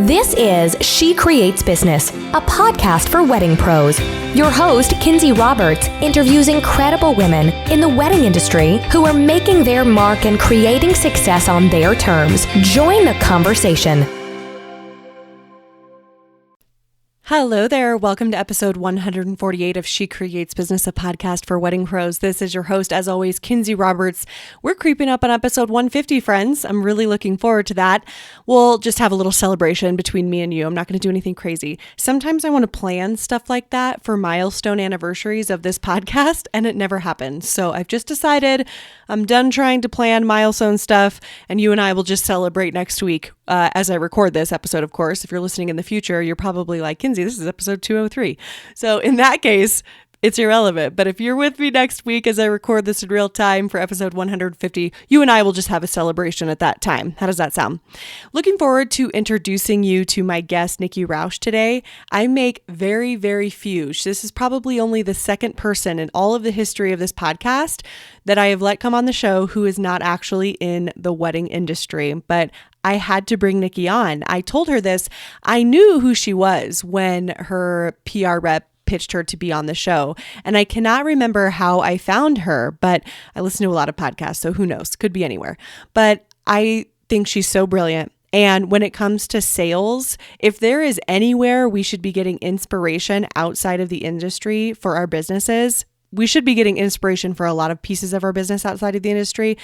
This is She Creates Business, a podcast for wedding pros. Your host, Kinsey Roberts, interviews incredible women in the wedding industry who are making their mark and creating success on their terms. Join the conversation. Hello there. Welcome to episode 148 of She Creates Business, a podcast for wedding pros. This is your host, as always, Kinsey Roberts. We're creeping up on episode 150, friends. I'm really looking forward to that. We'll just have a little celebration between me and you. I'm not going to do anything crazy. Sometimes I want to plan stuff like that for milestone anniversaries of this podcast, and it never happens. So I've just decided I'm done trying to plan milestone stuff, and you and I will just celebrate next week. As I record this episode, of course. If you're listening in the future, you're probably like, Kinsey, this is episode 203. So in that case, it's irrelevant. But if you're with me next week as I record this in real time for episode 150, you and I will just have a celebration at that time. How does that sound? Looking forward to introducing you to my guest, Nikki Rausch, today. I make very, very few. This is probably only the second person in all of the history of this podcast that I have let come on the show who is not actually in the wedding industry. But I had to bring Nikki on. I told her this. I knew who she was when her PR rep pitched her to be on the show. And I cannot remember how I found her, but I listen to a lot of podcasts, so who knows? Could be anywhere. But I think she's so brilliant. And when it comes to sales, if there is anywhere we should be getting inspiration outside of the industry for our businesses, we should be getting inspiration for a lot of pieces of our business outside of the industry,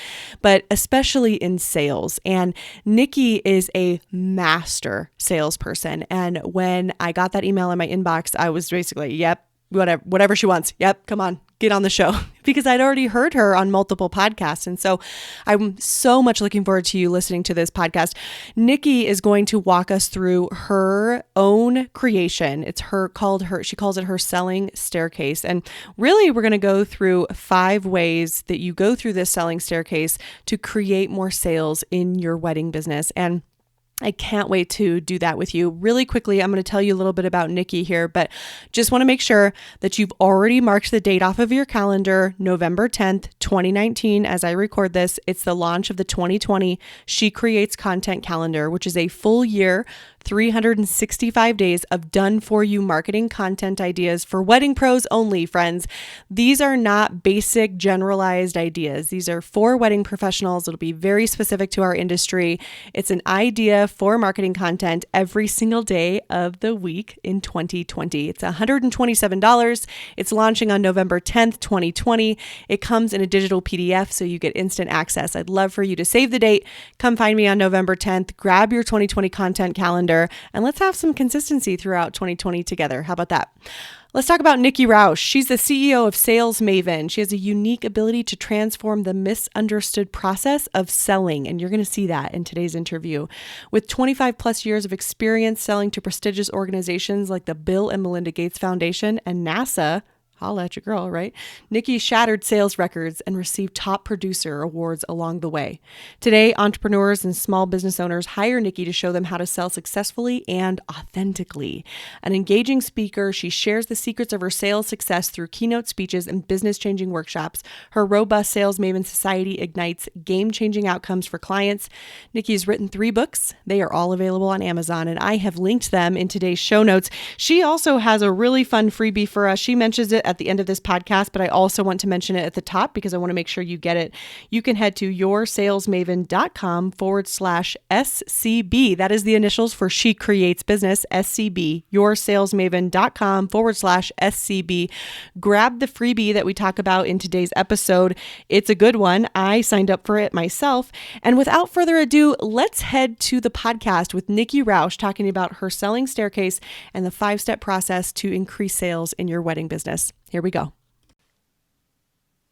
but especially in sales. And Nikki is a master salesperson. And when I got that email in my inbox, I was basically, yep, whatever she wants. Yep, come on, get on the show. Because I'd already heard her on multiple podcasts. And so I'm so much looking forward to you listening to this podcast. Nikki is going to walk us through her own creation. She calls it her selling staircase. And really, we're going to go through 5 ways that you go through this selling staircase to create more sales in your wedding business. And I can't wait to do that with you. Really quickly, I'm going to tell you a little bit about Nikki here, but just want to make sure that you've already marked the date off of your calendar, November 10th, 2019. As I record this, it's the launch of the 2020 She Creates Content Calendar, which is a full year, 365 days of done-for-you marketing content ideas for wedding pros only, friends. These are not basic, generalized ideas. These are for wedding professionals. It'll be very specific to our industry. It's an idea for marketing content every single day of the week in 2020. It's $127. It's launching on November 10th, 2020. It comes in a digital PDF, so you get instant access. I'd love for you to save the date. Come find me on November 10th. Grab your 2020 content calendar. And let's have some consistency throughout 2020 together. How about that? Let's talk about Nikki Rausch. She's the CEO of Sales Maven. She has a unique ability to transform the misunderstood process of selling. And you're going to see that in today's interview. With 25 plus years of experience selling to prestigious organizations like the Bill and Melinda Gates Foundation and NASA, holla at your girl, right? Nikki shattered sales records and received top producer awards along the way. Today, entrepreneurs and small business owners hire Nikki to show them how to sell successfully and authentically. An engaging speaker, she shares the secrets of her sales success through keynote speeches and business-changing workshops. Her robust Sales Maven Society ignites game-changing outcomes for clients. Nikki has written 3 books. They are all available on Amazon, and I have linked them in today's show notes. She also has a really fun freebie for us. She mentions it at the end of this podcast, but I also want to mention it at the top because I want to make sure you get it. You can head to yoursalesmaven.com/SCB. That is the initials for She Creates Business, SCB, yoursalesmaven.com/SCB. Grab the freebie that we talk about in today's episode. It's a good one. I signed up for it myself. And without further ado, let's head to the podcast with Nikki Rausch talking about her selling staircase and the 5-step process to increase sales in your wedding business. Here we go.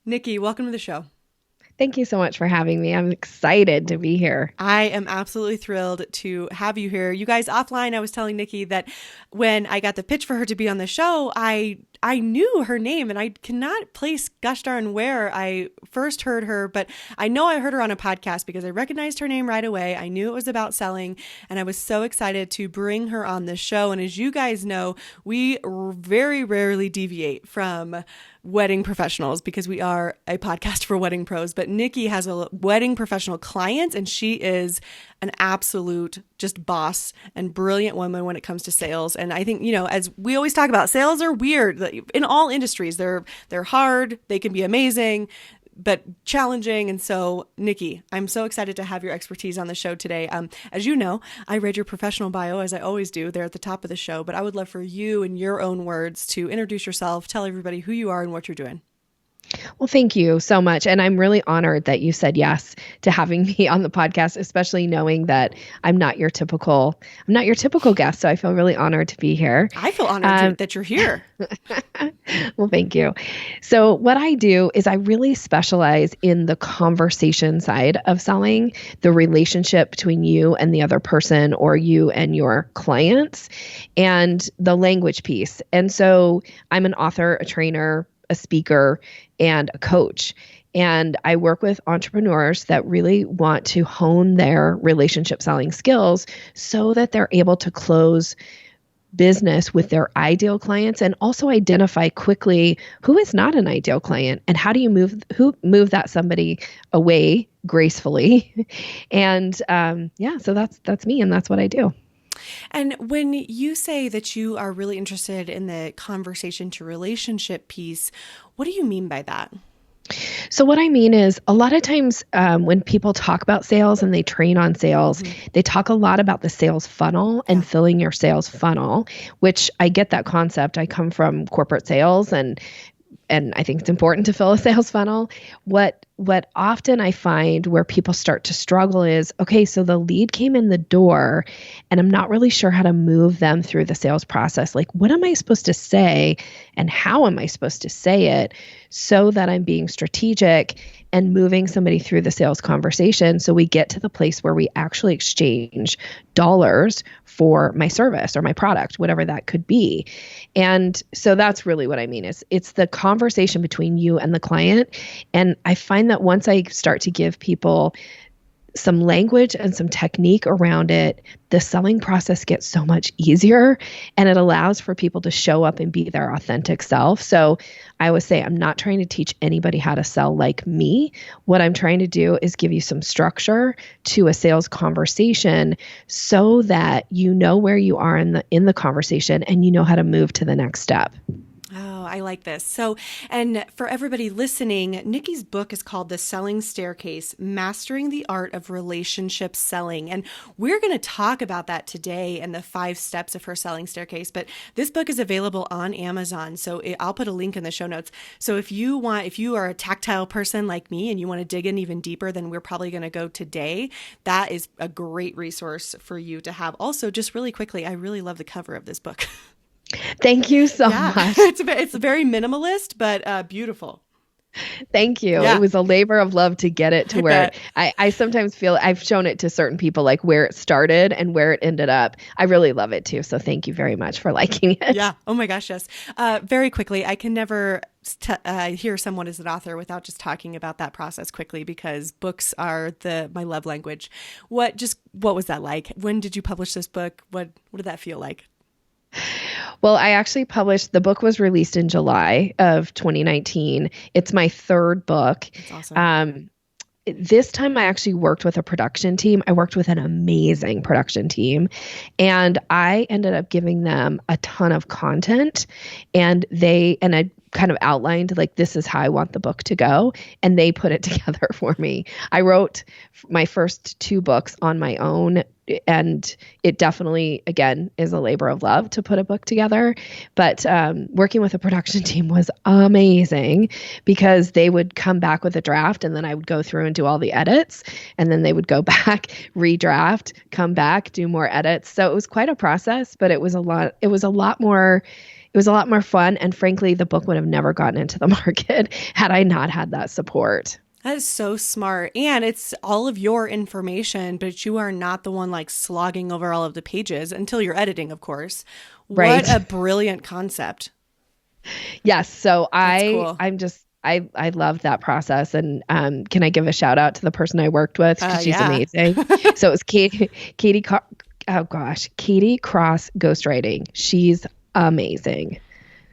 Nikki, welcome to the show. Thank you so much for having me. I'm excited to be here. I am absolutely thrilled to have you here. You guys, offline, I was telling Nikki that when I got the pitch for her to be on the show, I knew her name and I cannot place gosh darn where I first heard her, but I know I heard her on a podcast because I recognized her name right away. I knew it was about selling and I was so excited to bring her on the show. And as you guys know, we very rarely deviate from wedding professionals, because we are a podcast for wedding pros, but Nikki has a wedding professional client, and she is an absolute just boss and brilliant woman when it comes to sales. And I think, as we always talk about, sales are weird in all industries. They're hard. They can be amazing, but challenging. And so, Nikki, I'm so excited to have your expertise on the show today. As you know, I read your professional bio, as I always do, there at the top of the show, but I would love for you, in your own words, to introduce yourself, tell everybody who you are and what you're doing. Well, thank you so much. And I'm really honored that you said yes to having me on the podcast, especially knowing that I'm not your typical guest. So I feel really honored to be here. I feel honored that you're here. Well, thank you. So what I do is I really specialize in the conversation side of selling, the relationship between you and the other person, or you and your clients, and the language piece. And so I'm an author, a trainer, a speaker, and a coach. And I work with entrepreneurs that really want to hone their relationship selling skills so that they're able to close business with their ideal clients, and also identify quickly who is not an ideal client and how do you move that somebody away gracefully. And so that's me, and that's what I do. And when you say that you are really interested in the conversation to relationship piece, what do you mean by that? So what I mean is, a lot of times when people talk about sales and they train on sales, they talk a lot about the sales funnel and filling your sales funnel, which I get that concept. I come from corporate sales, and I think it's important to fill a sales funnel. What often I find where people start to struggle is, okay, so the lead came in the door and I'm not really sure how to move them through the sales process. Like, what am I supposed to say and how am I supposed to say it so that I'm being strategic and moving somebody through the sales conversation so we get to the place where we actually exchange dollars for my service or my product, whatever that could be. And so that's really what I mean. It's the conversation between you and the client. And I find that once I start to give people some language and some technique around it, the selling process gets so much easier, and it allows for people to show up and be their authentic self. So I always say, I'm not trying to teach anybody how to sell like me. What I'm trying to do is give you some structure to a sales conversation so that you know where you are in the conversation and you know how to move to the next step. Oh, I like this. So, and for everybody listening, Nikki's book is called The Selling Staircase, Mastering the Art of Relationship Selling. And we're going to talk about that today and the 5 steps of her selling staircase. But this book is available on Amazon. So I'll put a link in the show notes. So if you are a tactile person like me and you want to dig in even deeper than we're probably going to go today, that is a great resource for you to have. Also, just really quickly, I really love the cover of this book. Thank you so much. It's very minimalist, but beautiful. Thank you. Yeah. It was a labor of love to get it to where I sometimes feel I've shown it to certain people, like where it started and where it ended up. I really love it too. So thank you very much for liking it. Yeah. Oh my gosh. Yes. Very quickly. I can never hear someone as an author without just talking about that process quickly, because books are my love language. What was that like? When did you publish this book? What did that feel like? Well, I actually the book was released in July of 2019. It's my 3rd book. That's awesome. This time I actually worked with a production team. I worked with an amazing production team, and I ended up giving them a ton of content, and I kind of outlined, like, this is how I want the book to go, and they put it together for me. I wrote my first 2 books on my own, and it definitely, again, is a labor of love to put a book together. But working with a production team was amazing, because they would come back with a draft, and then I would go through and do all the edits, and then they would go back, redraft, come back, do more edits. So it was quite a process, but it was a lot more fun. And frankly, the book would have never gotten into the market had I not had that support. That is so smart. And it's all of your information, but you are not the one like slogging over all of the pages until you're editing, of course. Right. What a brilliant concept. Yes. So cool. I loved that process. And can I give a shout out to the person I worked with? Because she's amazing. So it was Katie Cross Ghostwriting. She's amazing.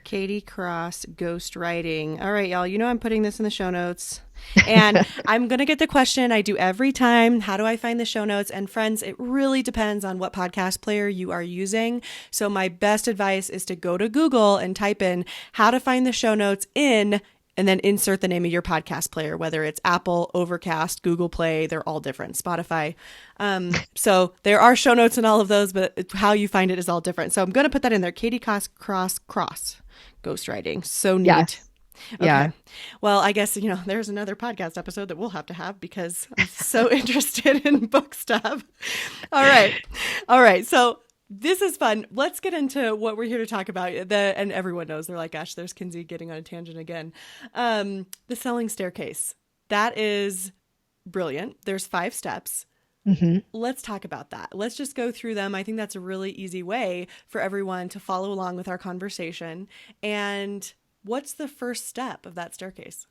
Katie Cross ghostwriting. All right, y'all, you know I'm putting this in the show notes. And I'm going to get the question I do every time. How do I find the show notes? And friends, it really depends on what podcast player you are using. So my best advice is to go to Google and type in how to find the show notes in, and then insert the name of your podcast player, whether it's Apple, Overcast, Google Play, they're all different, Spotify. So there are show notes in all of those, but how you find it is all different. So I'm going to put that in there. Katie Cross ghostwriting. So neat. Yes. Okay. Yeah. Well, I guess, there's another podcast episode that we'll have to have because I'm so interested in book stuff. All right. So this is fun. Let's get into what we're here to talk about. And everyone knows, they're like, gosh, there's Kinsey getting on a tangent again. The selling staircase. That is brilliant. There's 5 steps. Mm-hmm. Let's talk about that. Let's just go through them. I think that's a really easy way for everyone to follow along with our conversation. And what's the first step of that staircase?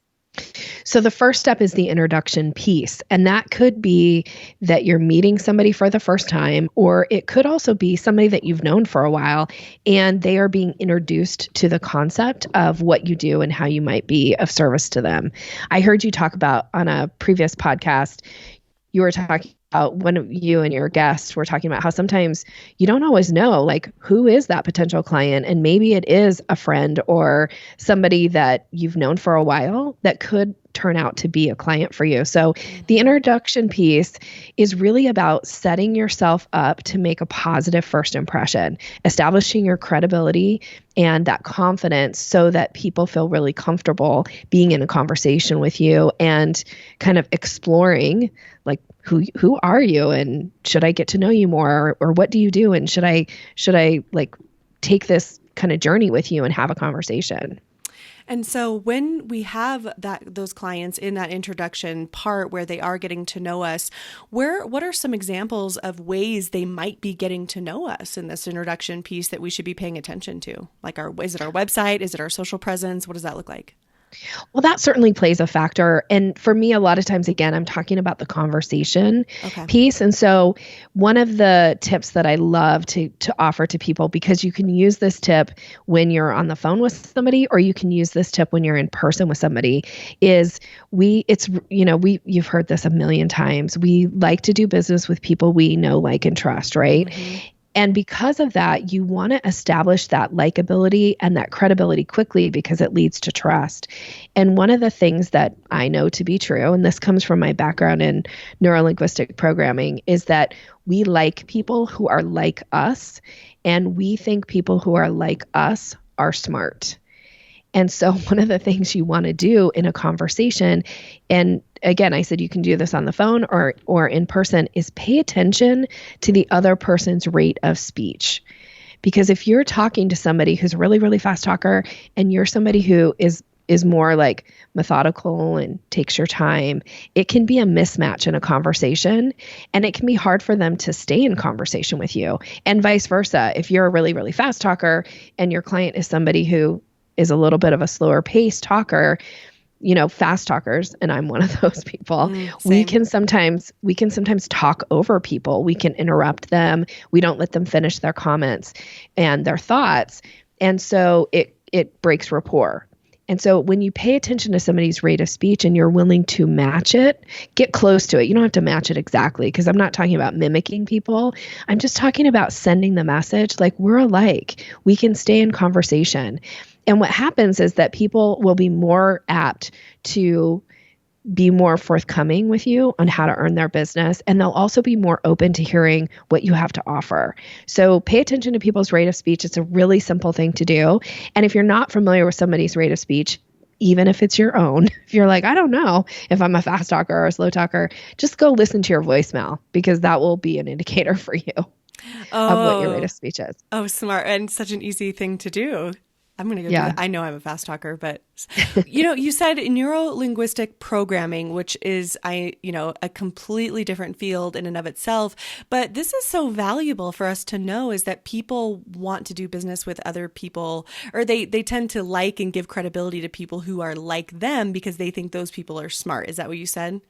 So the first step is the introduction piece. And that could be that you're meeting somebody for the first time, or it could also be somebody that you've known for a while and they are being introduced to the concept of what you do and how you might be of service to them. I heard you talk about on a previous podcast, you were talking about one of you and your guest were talking about how sometimes you don't always know, like, who is that potential client? And maybe it is a friend or somebody that you've known for a while that could turn out to be a client for you. So the introduction piece is really about setting yourself up to make a positive first impression, establishing your credibility and that confidence so that people feel really comfortable being in a conversation with you and kind of exploring, like, who are you and should I get to know you more, or what do you do, and should I like take this kind of journey with you and have a conversation. And so when we have those clients in that introduction part where they are getting to know us, what are some examples of ways they might be getting to know us in this introduction piece that we should be paying attention to? Like, is it our website? Is it our social presence? What does that look like? Well, that certainly plays a factor. And for me, a lot of times, again, I'm talking about the conversation piece. And so one of the tips that I love to offer to people, because you can use this tip when you're on the phone with somebody, or you can use this tip when you're in person with somebody, is you've heard this a million times. We like to do business with people we know, like, and trust, right? Mm-hmm. And because of that, you want to establish that likability and that credibility quickly because it leads to trust. And one of the things that I know to be true, and this comes from my background in neurolinguistic programming, is that we like people who are like us, and we think people who are like us are smart. And so one of the things you want to do in a conversation, and again, I said you can do this on the phone or in person, is pay attention to the other person's rate of speech. Because if you're talking to somebody who's a really, really fast talker and you're somebody who is more like methodical and takes your time, it can be a mismatch in a conversation, and it can be hard for them to stay in conversation with you. And vice versa. If you're a really, really fast talker and your client is somebody who is a little bit of a slower paced talker, fast talkers, and I'm one of those people, we can sometimes talk over people. We can interrupt them. We don't let them finish their comments and their thoughts. And so it breaks rapport. And so when you pay attention to somebody's rate of speech and you're willing to match it, get close to it. You don't have to match it exactly, because I'm not talking about mimicking people. I'm just talking about sending the message like, we're alike. We can stay in conversation. And what happens is that people will be more apt to be more forthcoming with you on how to earn their business. And they'll also be more open to hearing what you have to offer. So pay attention to people's rate of speech. It's a really simple thing to do. And if you're not familiar with somebody's rate of speech, even if it's your own, if you're like, I don't know if I'm a fast talker or a slow talker, just go listen to your voicemail, because that will be an indicator for you of what your rate of speech is. Oh, smart. And such an easy thing to do. I'm going to go do that. I know I'm a fast talker, but you said neuro-linguistic programming, which is a completely different field in and of itself. But this is so valuable for us to know, is that people want to do business with other people, or they tend to like and give credibility to people who are like them because they think those people are smart. Is that what you said?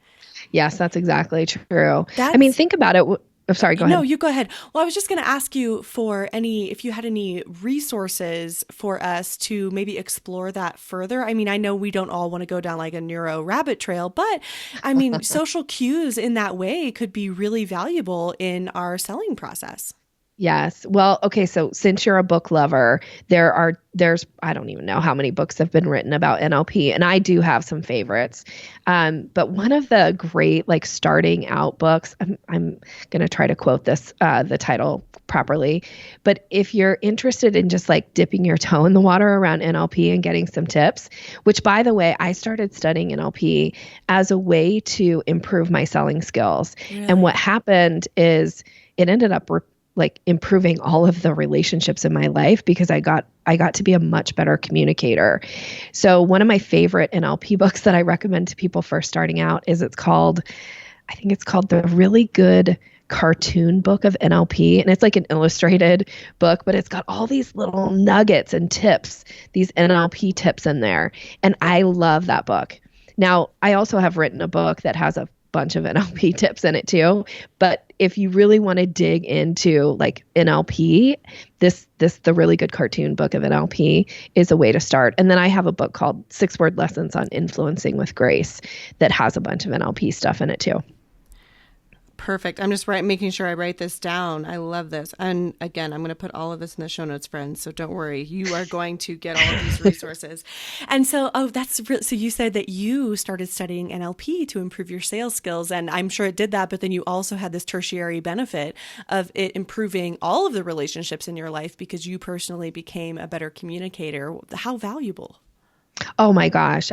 Yes, that's exactly true. Think about it. I'm sorry, go No, ahead. you go ahead. Well, I was just going to ask you for if you had any resources for us to maybe explore that further. I mean, I know we don't all want to go down like a neuro rabbit trail, but I mean, social cues in that way could be really valuable in our selling process. Yes. Well, okay. So since you're a book lover, there's, I don't even know how many books have been written about NLP, and I do have some favorites. But one of the great, like, starting out books, I'm going to try to quote the title properly, but if you're interested in just like dipping your toe in the water around NLP and getting some tips, which, by the way, I started studying NLP as a way to improve my selling skills. Really? And what happened is it ended up like improving all of the relationships in my life because I got to be a much better communicator. So one of my favorite NLP books that I recommend to people first starting out is I think it's called The Really Good Cartoon Book of NLP. And it's like an illustrated book, but it's got all these little nuggets and tips, these NLP tips in there. And I love that book. Now, I also have written a book that has a bunch of NLP tips in it too. But if you really want to dig into like NLP, the Really Good Cartoon Book of NLP is a way to start. And then I have a book called 6-Word Lessons on Influencing with Grace that has a bunch of NLP stuff in it too. Perfect. I'm just making sure I write this down. I love this. And again, I'm going to put all of this in the show notes, friends. So don't worry. You are going to get all of these resources. And so, so you said that you started studying NLP to improve your sales skills. And I'm sure it did that. But then you also had this tertiary benefit of it improving all of the relationships in your life because you personally became a better communicator. How valuable? Oh my gosh.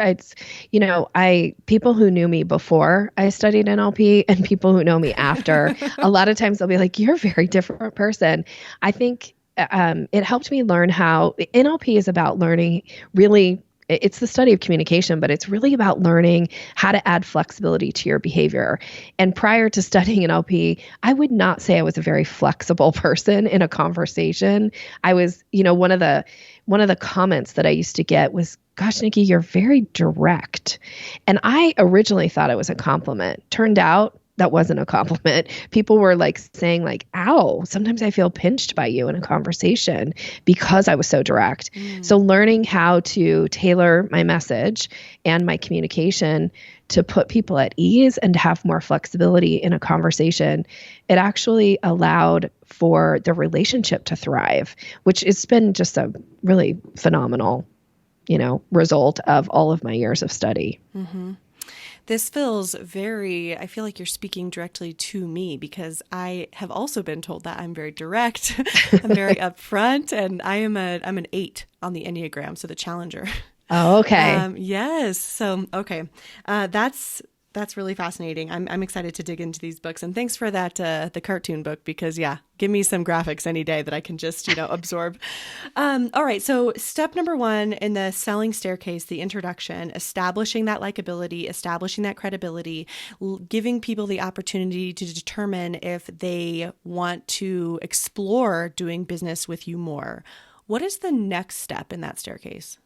People who knew me before I studied NLP and people who know me after, a lot of times they'll be like, you're a very different person. I think it helped me learn how NLP is about learning really. It's the study of communication, but it's really about learning how to add flexibility to your behavior. And prior to studying NLP, I would not say I was a very flexible person in a conversation. I was, one of the comments that I used to get was, gosh, Nikki, you're very direct. And I originally thought it was a compliment. Turned out that wasn't a compliment. People were like saying like, ow, sometimes I feel pinched by you in a conversation because I was so direct. So learning how to tailor my message and my communication to put people at ease and to have more flexibility in a conversation, it actually allowed for the relationship to thrive, which has been just a really phenomenal result of all of my years of study. Mm-hmm. This feels I feel like you're speaking directly to me because I have also been told that I'm very direct, I'm very upfront, and I'm an 8 on the Enneagram, so the challenger. Oh, okay. Yes. So, okay. That's really fascinating. I'm excited to dig into these books. And thanks for that, the cartoon book, because give me some graphics any day that I can just, absorb. All right. So step number 1 in the selling staircase, the introduction, establishing that likability, establishing that credibility, giving people the opportunity to determine if they want to explore doing business with you more. What is the next step in that staircase?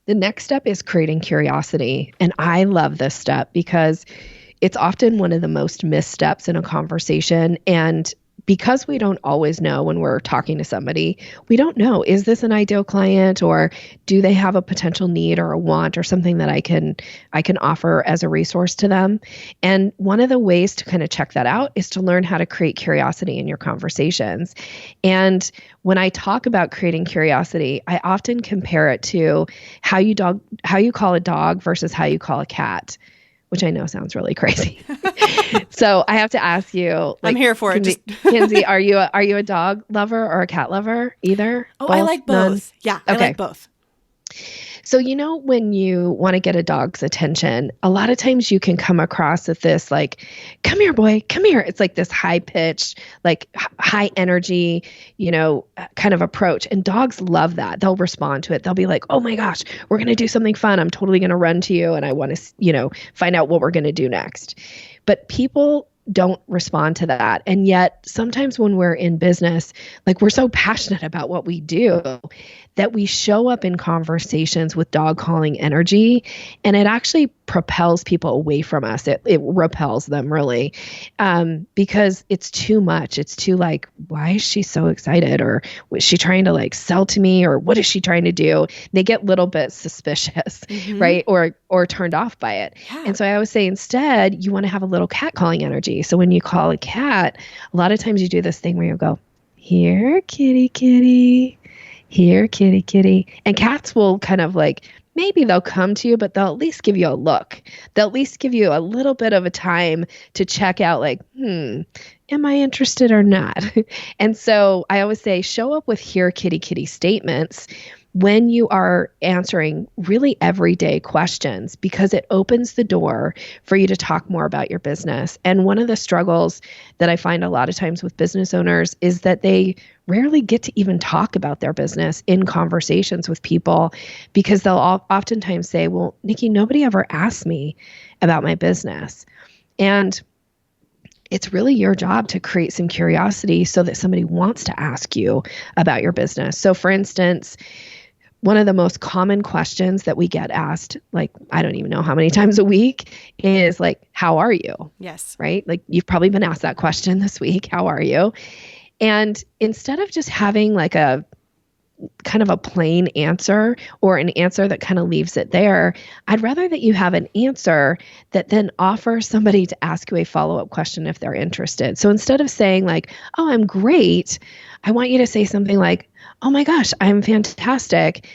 The next step is creating curiosity. And I love this step because it's often one of the most missed steps in a conversation. And because we don't always know when we're talking to somebody, we don't know, is this an ideal client, or do they have a potential need or a want or something that I can offer as a resource to them? And one of the ways to kind of check that out is to learn how to create curiosity in your conversations. And when I talk about creating curiosity, I often compare it to how you call a dog versus how you call a cat, which I know sounds really crazy. So I have to ask you, I'm here for it. Kinsey, are you a dog lover or a cat lover? Either? Oh, Both? I like both. None? Yeah, okay. I like both. So, when you want to get a dog's attention, a lot of times you can come across with this, like, come here, boy, come here. It's like this high pitched, like high energy, kind of approach. And dogs love that. They'll respond to it. They'll be like, oh my gosh, we're going to do something fun. I'm totally going to run to you. And I want to, find out what we're going to do next. But people don't respond to that. And yet sometimes when we're in business, like, we're so passionate about what we do that we show up in conversations with dog calling energy, and it actually propels people away from us. It repels them really, because it's too much. It's too like, why is she so excited? Or was she trying to like sell to me? Or what is she trying to do? They get a little bit suspicious, right? Or turned off by it. Yeah. And so I always say instead, you want to have a little cat calling energy. So when you call a cat, a lot of times you do this thing where you go, here, kitty, kitty, here, kitty, kitty. And cats will kind of like, maybe they'll come to you, but they'll at least give you a look. They'll at least give you a little bit of a time to check out like, am I interested or not? And so I always say, show up with here, kitty, kitty statements when you are answering really everyday questions, because it opens the door for you to talk more about your business. And one of the struggles that I find a lot of times with business owners is that they rarely get to even talk about their business in conversations with people, because they'll oftentimes say, well, Nikki, nobody ever asked me about my business. And it's really your job to create some curiosity so that somebody wants to ask you about your business. So for instance, one of the most common questions that we get asked, like, I don't even know how many times a week, is like, how are you? Yes. Right? Like you've probably been asked that question this week. How are you? And instead of just having like a kind of a plain answer or an answer that kind of leaves it there, I'd rather that you have an answer that then offers somebody to ask you a follow-up question if they're interested. So instead of saying like, oh, I'm great, I want you to say something like, oh my gosh, I'm fantastic.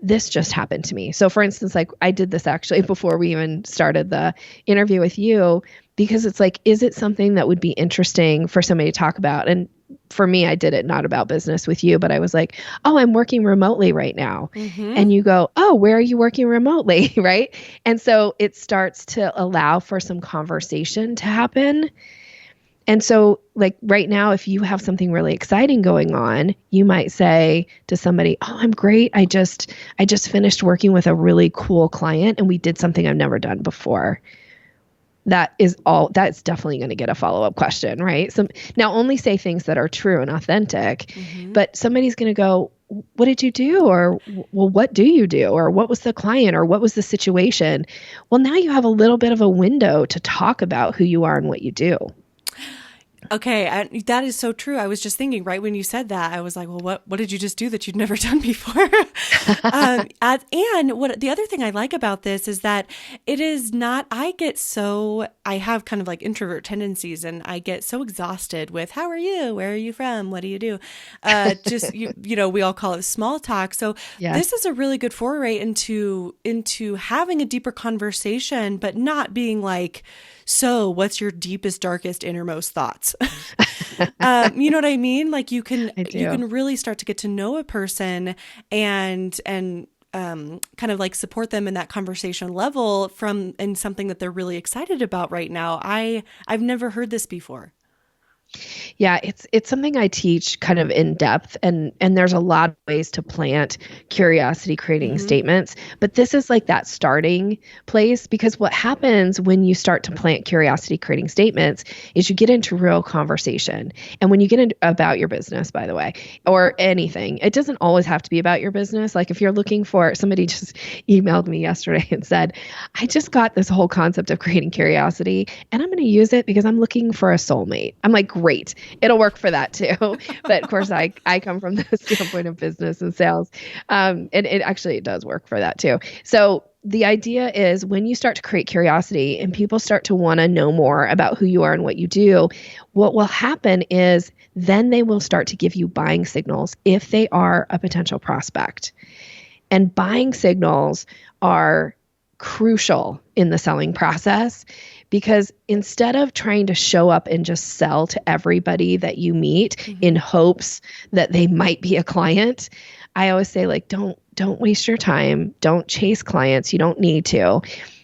This just happened to me. So for instance, like I did this actually before we even started the interview with you, because it's like, is it something that would be interesting for somebody to talk about? And for me, I did it not about business with you, but I was like, oh, I'm working remotely right now. And you go, oh, where are you working remotely? Right. And so it starts to allow for some conversation to happen. And so like right now, if you have something really exciting going on, you might say to somebody, oh, I'm great. I just finished working with a really cool client and we did something I've never done before. That's definitely going to get a follow-up question, right? Now only say things that are true and authentic, but somebody's going to go, what did you do? Or, well, what do you do? Or what was the client? Or what was the situation? Well, now you have a little bit of a window to talk about who you are and what you do. Okay, that is so true. I was just thinking right when you said that, I was like, well, what did you just do that you'd never done before? And what the other thing I like about this is that it is not, I have kind of like introvert tendencies and I get so exhausted with, how are you? Where are you from? What do you do? Just, we all call it small talk. So This is a really good foray into having a deeper conversation, but not being like, so what's your deepest, darkest, innermost thoughts? You know what I mean? Like you can really start to get to know a person and kind of like support them in that conversation level in something that they're really excited about right now. I've never heard this before. Yeah, it's something I teach kind of in depth, and there's a lot of ways to plant curiosity creating statements, but this is like that starting place, because what happens when you start to plant curiosity creating statements is you get into real conversation. And when you get into about your business, by the way, or anything, it doesn't always have to be about your business. Like if you're looking for, somebody just emailed me yesterday and said, I just got this whole concept of creating curiosity and I'm going to use it because I'm looking for a soulmate. I'm like, great. It'll work for that too. But of course, I come from the standpoint of business and sales. And it does work for that too. So the idea is when you start to create curiosity and people start to want to know more about who you are and what you do, what will happen is then they will start to give you buying signals if they are a potential prospect. And buying signals are crucial in the selling process, because instead of trying to show up and just sell to everybody that you meet in hopes that they might be a client, I always say, like, don't waste your time. Don't chase clients. You don't need to.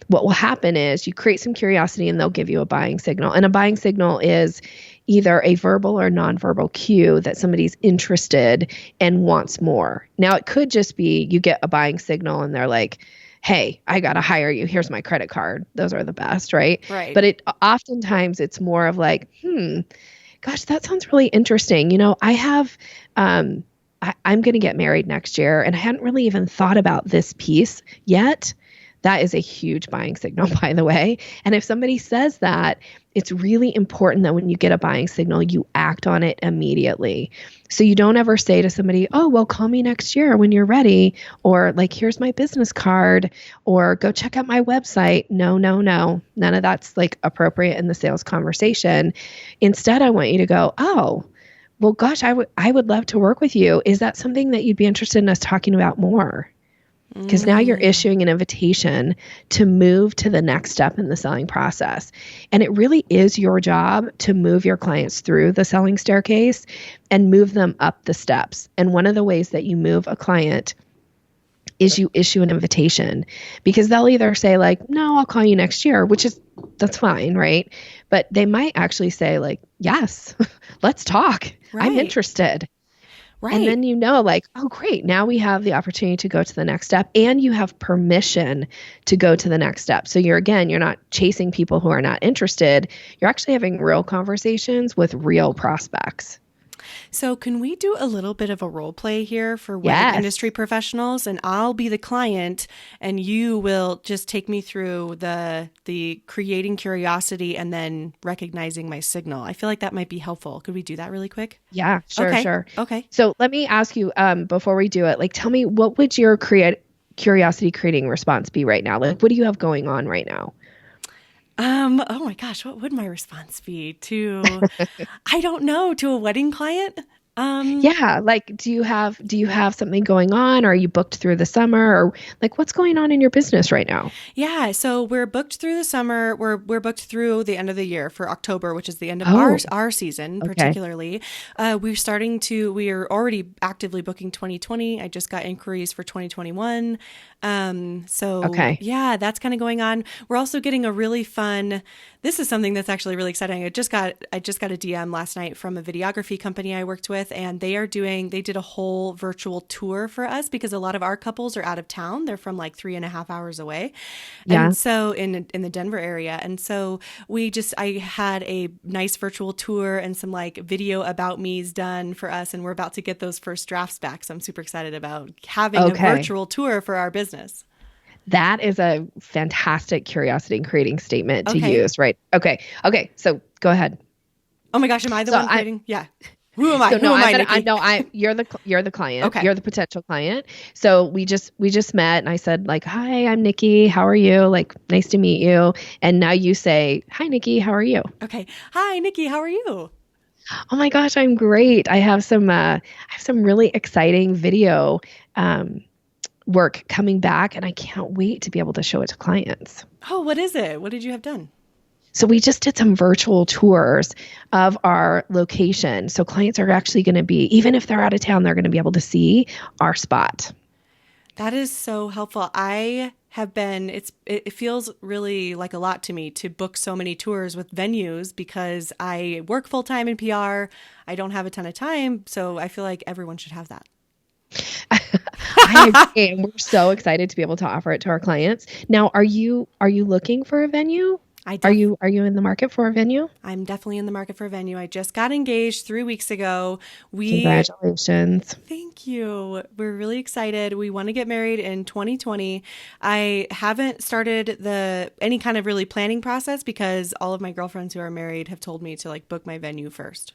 What will happen is you create some curiosity and they'll give you a buying signal. And a buying signal is either a verbal or nonverbal cue that somebody's interested and wants more. Now, it could just be you get a buying signal and they're like, hey, I got to hire you. Here's my credit card. Those are the best, right? Right. But oftentimes it's more of like, gosh, that sounds really interesting. I have I'm going to get married next year and I hadn't really even thought about this piece yet. That is a huge buying signal, by the way. And if somebody says that, it's really important that when you get a buying signal, you act on it immediately. So you don't ever say to somebody, oh, well, call me next year when you're ready, or like, here's my business card, or go check out my website. No, no, no. None of that's like appropriate in the sales conversation. Instead, I want you to go, oh, well, gosh, I would love to work with you. Is that something that you'd be interested in us talking about more? Because now you're issuing an invitation to move to the next step in the selling process. And it really is your job to move your clients through the selling staircase and move them up the steps. And one of the ways that you move a client is you issue an invitation, because they'll either say like, no, I'll call you next year, that's fine, right? But they might actually say like, yes, let's talk. Right. I'm interested. Right. And then like, oh, great. Now we have the opportunity to go to the next step, and you have permission to go to the next step. So you're not chasing people who are not interested. You're actually having real conversations with real prospects. So can we do a little bit of a role play here for wedding industry professionals? And I'll be the client, and you will just take me through the creating curiosity and then recognizing my signal. I feel like that might be helpful. Could we do that really quick? Yeah, sure. Okay. So let me ask you, before we do it, like, tell me, what would your curiosity creating response be right now? Like, what do you have going on right now? Oh my gosh, what would my response be to, I don't know, to a wedding client? Yeah. Like, do you have something going on? Or are you booked through the summer, or like, what's going on in your business right now? Yeah. So we're booked through the summer. We're booked through the end of the year for October, which is the end of our season, particularly. We are already actively booking 2020. I just got inquiries for 2021. Yeah, that's kind of going on. We're also getting a really fun, this is something that's actually really exciting. I just got a DM last night from a videography company I worked with, and they did a whole virtual tour for us because a lot of our couples are out of town. They're from like 3.5 hours away. Yeah. And so in the Denver area. And so I had a nice virtual tour and some like video about me's done for us. And we're about to get those first drafts back. So I'm super excited about having a virtual tour for our business. That is a fantastic curiosity and creating statement to use, right? Okay. So go ahead. Oh my gosh, am I the one creating? Yeah. Who am I? Nikki? You're the client. Okay. You're the potential client. So we just met, and I said like, hi, I'm Nikki. How are you? Like, nice to meet you. And now you say, hi, Nikki. How are you? Okay. Hi, Nikki. How are you? Oh my gosh, I'm great. I have some really exciting video work coming back, and I can't wait to be able to show it to clients. Oh, what is it? What did you have done? So we just did some virtual tours of our location. So clients are actually going to be, even if they're out of town, they're going to be able to see our spot. That is so helpful. It feels really like a lot to me to book so many tours with venues because I work full time in PR. I don't have a ton of time. So I feel like everyone should have that. I agree. And we're so excited to be able to offer it to our clients. Now, are you looking for a venue? Are you in the market for a venue? I'm definitely in the market for a venue. I just got engaged 3 weeks ago. Congratulations. Thank you. We're really excited. We want to get married in 2020. I haven't started any kind of really planning process because all of my girlfriends who are married have told me to like book my venue first.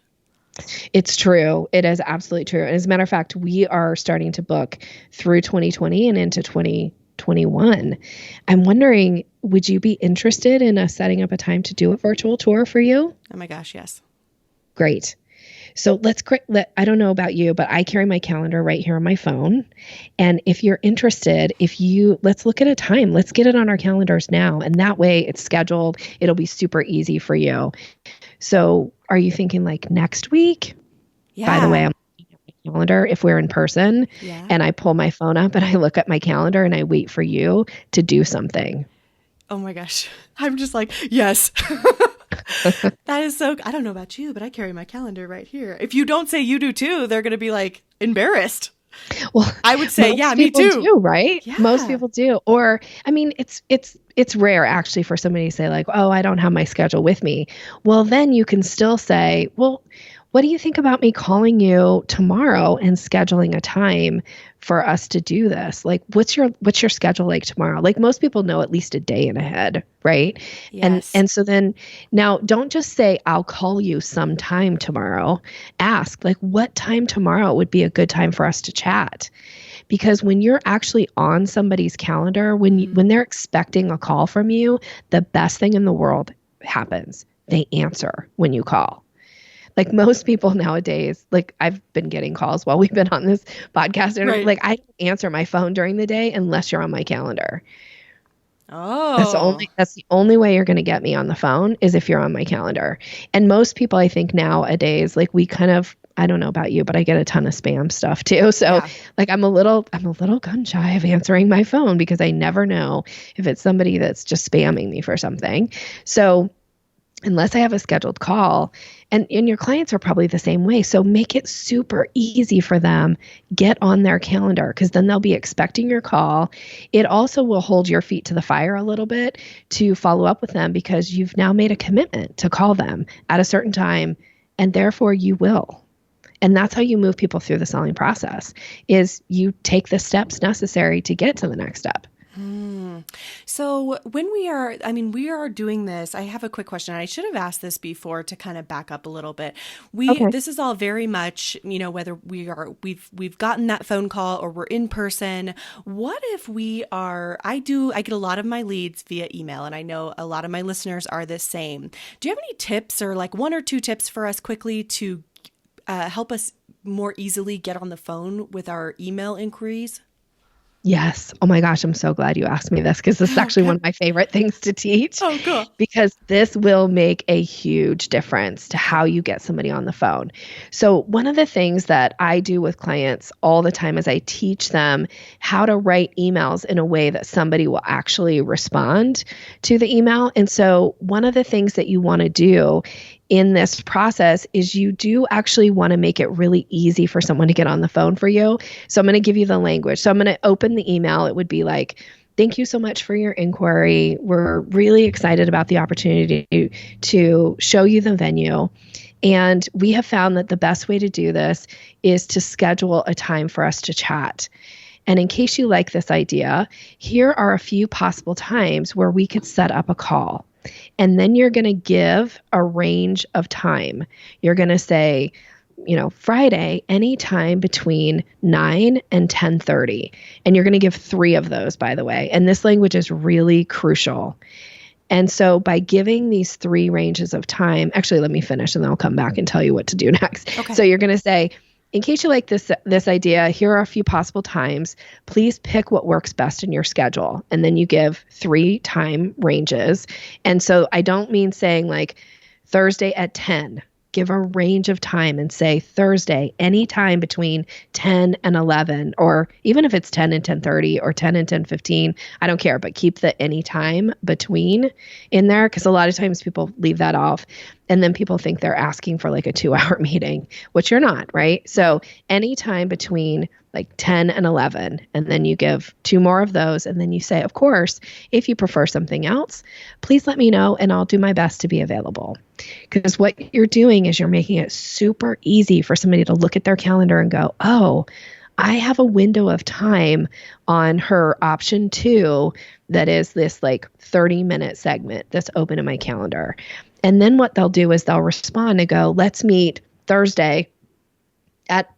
It's true. It is absolutely true. And as a matter of fact, we are starting to book through 2020 and into 2021. I'm wondering, would you be interested in us setting up a time to do a virtual tour for you? Oh my gosh, yes. Great. So I don't know about you, but I carry my calendar right here on my phone. And if you're interested, let's look at a time. Let's get it on our calendars now. And that way it's scheduled. It'll be super easy for you. So are you thinking like next week? Yeah. By the way, I'm looking at my calendar if we're in person and I pull my phone up and I look at my calendar and I wait for you to do something. Oh my gosh. I'm just like, yes. That is so, I don't know about you, but I carry my calendar right here. If you don't say you do too, they're going to be like embarrassed. Well, I would say, yeah, me too. Do, right? Yeah. Most people do. Or, I mean, it's rare actually for somebody to say like, oh, I don't have my schedule with me. Well, then you can still say, well, what do you think about me calling you tomorrow and scheduling a time for us to do this? Like, what's your schedule like tomorrow? Like, most people know at least a day in ahead, right? Yes. And so then now don't just say, I'll call you sometime tomorrow. Ask, like, what time tomorrow would be a good time for us to chat? Because when you're actually on somebody's calendar, when they're expecting a call from you, the best thing in the world happens. They answer when you call. Like, most people nowadays, like, I've been getting calls while we've been on this podcast, and Right. like, I don't answer my phone during the day unless you're on my calendar. Oh. That's the only way you're going to get me on the phone is if you're on my calendar. And most people, I think nowadays, like, we kind of, I don't know about you, but I get a ton of spam stuff too. So like, I'm a little gun shy of answering my phone because I never know if it's somebody that's just spamming me for something. So unless I have a scheduled call, and your clients are probably the same way. So make it super easy for them. Get on their calendar, because then they'll be expecting your call. It also will hold your feet to the fire a little bit to follow up with them, because you've now made a commitment to call them at a certain time, and therefore you will. And that's how you move people through the selling process, is you take the steps necessary to get to the next step. So when we are doing this, I have a quick question. I should have asked this before to kind of back up a little bit. This is all very much, whether we've gotten that phone call or we're in person. What if I get a lot of my leads via email, and I know a lot of my listeners are the same. Do you have any tips, or like 1 or 2 tips for us quickly to help us more easily get on the phone with our email inquiries? Yes. Oh my gosh, I'm so glad you asked me this, because this is actually one of my favorite things to teach. Oh, cool. Because this will make a huge difference to how you get somebody on the phone. So one of the things that I do with clients all the time is I teach them how to write emails in a way that somebody will actually respond to the email. And so one of the things that you want to do in this process is you do actually want to make it really easy for someone to get on the phone for you. So I'm going to give you the language. So I'm going to open the email. It would be like, thank you so much for your inquiry. We're really excited about the opportunity to show you the venue. And we have found that the best way to do this is to schedule a time for us to chat. And in case you like this idea, here are a few possible times where we could set up a call. And then you're going to give a range of time. You're going to say, Friday, anytime between 9 and 10:30. And you're going to give 3 of those, by the way. And this language is really crucial. And so by giving these 3 ranges of time, actually, let me finish and then I'll come back and tell you what to do next. Okay. So you're going to say, in case you like this idea, here are a few possible times. Please pick what works best in your schedule. And then you give 3 time ranges. And so I don't mean saying like Thursday at 10. Give a range of time and say Thursday, anytime between 10 and 11, or even if it's 10 and 10:30 or 10 and 10:15, I don't care, but keep the anytime between in there, because a lot of times people leave that off and then people think they're asking for like a 2-hour meeting, which you're not, right? So anytime between like 10 and 11, and then you give 2 more of those, and then you say, of course, if you prefer something else, please let me know and I'll do my best to be available. Because what you're doing is you're making it super easy for somebody to look at their calendar and go, oh, I have a window of time on her option 2 that is this like 30-minute segment that's open in my calendar. And then what they'll do is they'll respond and go, let's meet Thursday at,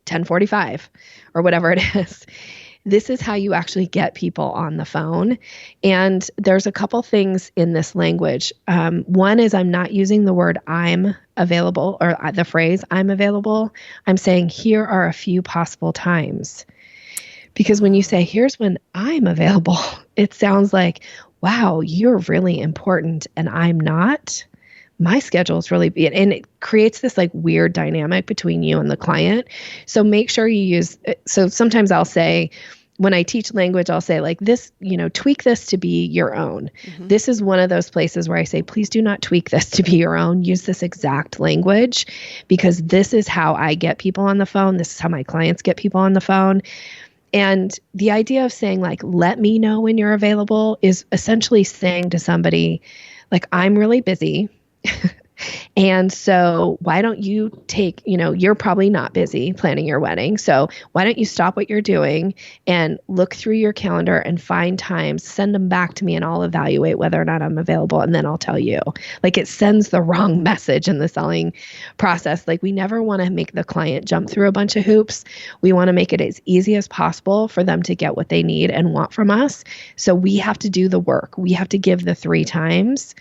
10:45 or whatever it is. This is how you actually get people on the phone. And there's a couple things in this language. One is I'm not using the word I'm available or the phrase I'm available. I'm saying here are a few possible times. Because when you say here's when I'm available, it sounds like, wow, you're really important and I'm not. My schedule is really, and it creates this like weird dynamic between you and the client. So make sure you use, so sometimes I'll say, when I teach language, I'll say like this, tweak this to be your own. Mm-hmm. This is one of those places where I say, please do not tweak this to be your own. Use this exact language, because this is how I get people on the phone. This is how my clients get people on the phone. And the idea of saying like, let me know when you're available is essentially saying to somebody like, I'm really busy. And so why don't you take, you're probably not busy planning your wedding. So why don't you stop what you're doing and look through your calendar and find times, send them back to me, and I'll evaluate whether or not I'm available. And then I'll tell you. Like, it sends the wrong message in the selling process. Like, we never want to make the client jump through a bunch of hoops. We want to make it as easy as possible for them to get what they need and want from us. So we have to do the work. We have to give the 3 times.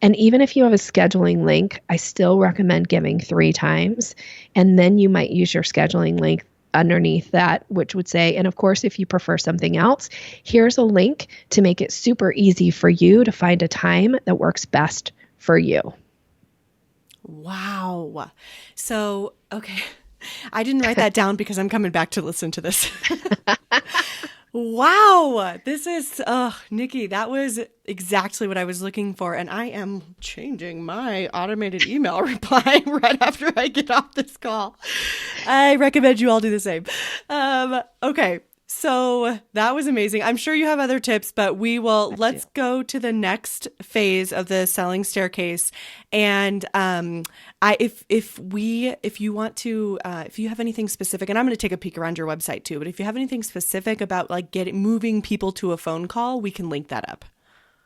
And even if you have a scheduling link, I still recommend giving 3 times. And then you might use your scheduling link underneath that, which would say, and of course, if you prefer something else, here's a link to make it super easy for you to find a time that works best for you. Wow. So, okay. I didn't write that down because I'm coming back to listen to this. Wow. This is, Nikki, that was exactly what I was looking for. And I am changing my automated email reply right after I get off this call. I recommend you all do the same. Okay. So that was amazing. I'm sure you have other tips, but let's go to the next phase of the selling staircase. And if you have anything specific, and I'm going to take a peek around your website too, but if you have anything specific about like moving people to a phone call, we can link that up.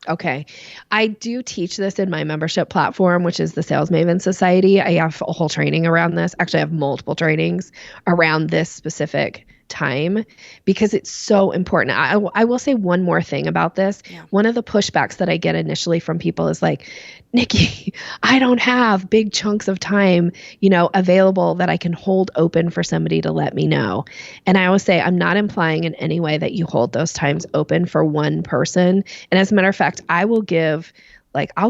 Okay. I do teach this in my membership platform, which is the Sales Maven Society. I have a whole training around this. Actually, I have multiple trainings around this specific time because it's so important. I will say one more thing about this. Yeah. One of the pushbacks that I get initially from people is like, Nikki, I don't have big chunks of time, available that I can hold open for somebody to let me know. And I always say, I'm not implying in any way that you hold those times open for one person. And as a matter of fact, I'll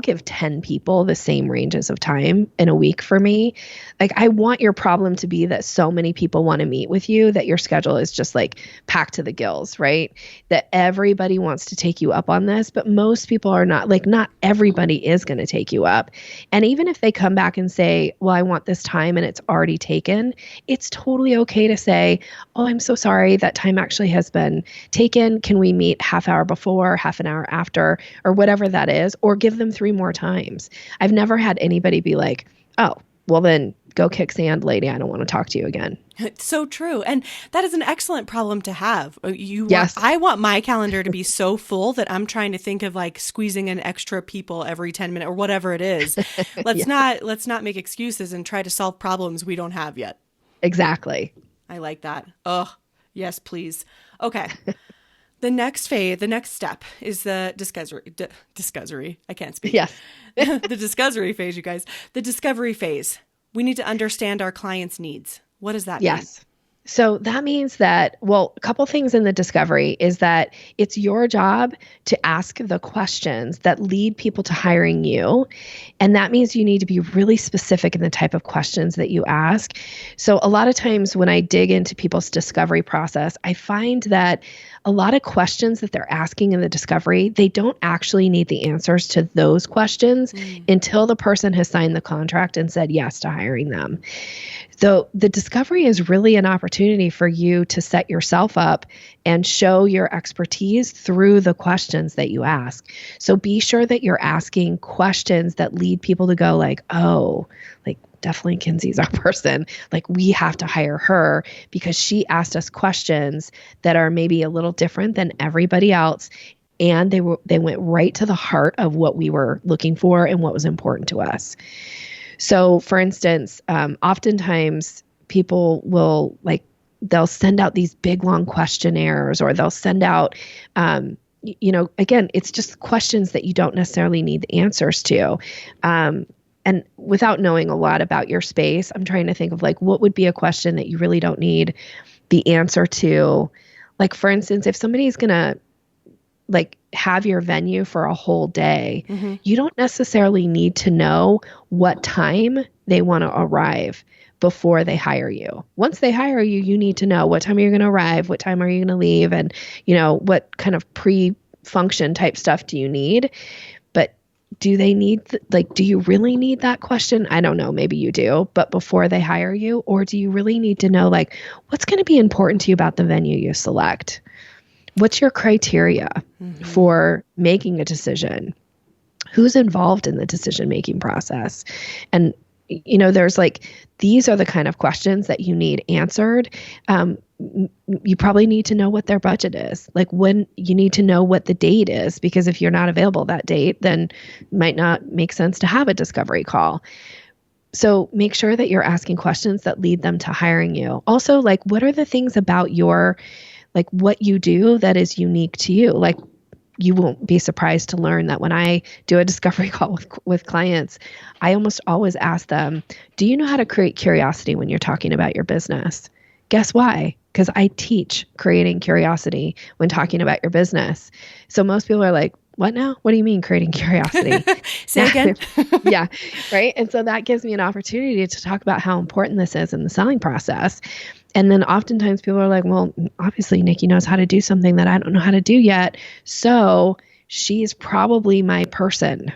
give 10 people the same ranges of time in a week for me. Like, I want your problem to be that so many people want to meet with you that your schedule is just like packed to the gills, right? That everybody wants to take you up on this, but most people are not. Like, not everybody is going to take you up. And even if they come back and say, well, I want this time and it's already taken, it's totally okay to say, oh, I'm so sorry, that time actually has been taken. Can we meet half hour before, half an hour after, or whatever that is, or give them 3 more times. I've never had anybody be like, oh, well then go kick sand, lady. I don't want to talk to you again. It's so true. And that is an excellent problem to have. Yes. I want my calendar to be so full that I'm trying to think of like squeezing in extra people every 10 minutes or whatever it is. Let's not make excuses and try to solve problems we don't have yet. Exactly. I like that. Oh, yes, please. Okay. The next step is the discovery. I can't speak. Yes. The discovery phase, you guys. The discovery phase. We need to understand our clients' needs. What does that mean? Yes. So that means that, a couple things in the discovery is that it's your job to ask the questions that lead people to hiring you. And that means you need to be really specific in the type of questions that you ask. So a lot of times when I dig into people's discovery process, I find that a lot of questions that they're asking in the discovery, they don't actually need the answers to those questions until the person has signed the contract and said yes to hiring them. So the discovery is really an opportunity for you to set yourself up and show your expertise through the questions that you ask. So be sure that you're asking questions that lead people to go like, oh, like definitely Kinsey's our person. Like, we have to hire her because she asked us questions that are maybe a little different than everybody else. And they went right to the heart of what we were looking for and what was important to us. So for instance, oftentimes people will they'll send out these big, long questionnaires, or they'll send out, again, it's just questions that you don't necessarily need the answers to. And without knowing a lot about your space, I'm trying to think of what would be a question that you really don't need the answer to. Like, for instance, if somebody's going to have your venue for a whole day, you don't necessarily need to know what time they want to arrive before they hire you. Once they hire you, you need to know what time you're going to arrive, what time are you going to leave, and what kind of pre-function type stuff do you need. But do they need, do you really need that question? I don't know, maybe you do, but before they hire you, or do you really need to know what's going to be important to you about the venue you select? What's your criteria for making a decision? Who's involved in the decision-making process? And, there's these are the kind of questions that you need answered. You probably need to know what their budget is. When you need to know what the date is, because if you're not available that date, then it might not make sense to have a discovery call. So make sure that you're asking questions that lead them to hiring you. Also, what are the things about your, what you do that is unique to you? You won't be surprised to learn that when I do a discovery call with clients, I almost always ask them, do you know how to create curiosity when you're talking about your business? Guess why? Because I teach creating curiosity when talking about your business. So most people are like, what now? What do you mean creating curiosity? Say again. Yeah. Right. And so that gives me an opportunity to talk about how important this is in the selling process. And then oftentimes people are like, well, obviously Nikki knows how to do something that I don't know how to do yet. So she's probably my person.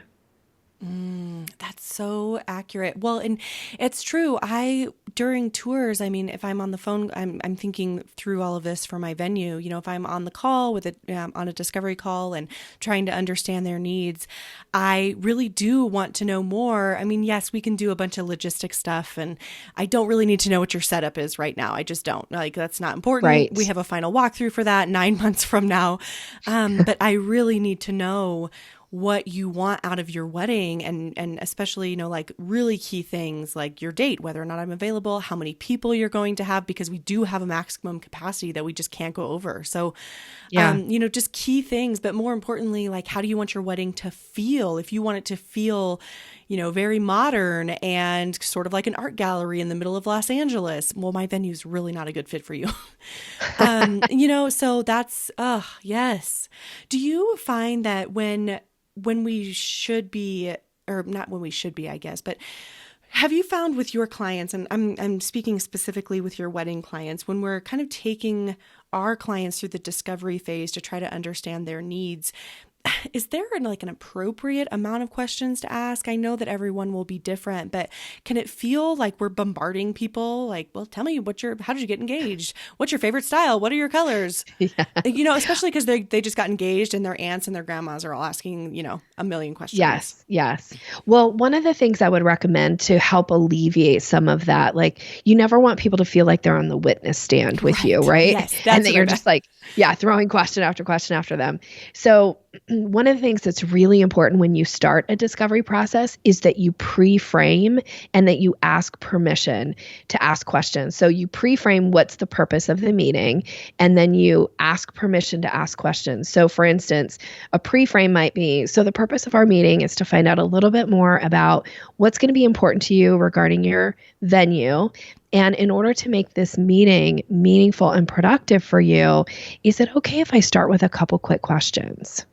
That's so accurate. Well, and it's true. During tours, if I'm on the phone, I'm thinking through all of this for my venue. If I'm on the call on a discovery call and trying to understand their needs, I really do want to know more. Yes, we can do a bunch of logistic stuff, and I don't really need to know what your setup is right now. I just don't. That's not important. Right. We have a final walkthrough for that 9 months from now. But I really need to know what you want out of your wedding, and especially, really key things like your date, whether or not I'm available, how many people you're going to have, because we do have a maximum capacity that we just can't go over. So, just key things, but more importantly, how do you want your wedding to feel? If you want it to feel, very modern and sort of like an art gallery in the middle of Los Angeles, well, my venue's really not a good fit for you. So that's, yes. Do you find that when we should be, or not when we should be, I guess, but have you found with your clients, and I'm speaking specifically with your wedding clients, when we're kind of taking our clients through the discovery phase to try to understand their needs, is there an appropriate amount of questions to ask? I know that everyone will be different, but can it feel like we're bombarding people? Well, tell me how did you get engaged? What's your favorite style? What are your colors? Yeah. Especially because they just got engaged and their aunts and their grandmas are all asking, a million questions. Yes. Well, one of the things I would recommend to help alleviate some of that, you never want people to feel like they're on the witness stand with you, right? Yes, and that you're just throwing question after question after them. So one of the things that's really important when you start a discovery process is that you pre-frame and that you ask permission to ask questions. So you pre-frame what's the purpose of the meeting, and then you ask permission to ask questions. So for instance, a pre-frame might be, so the purpose of our meeting is to find out a little bit more about what's going to be important to you regarding your venue. And in order to make this meeting meaningful and productive for you, is it okay if I start with a couple quick questions?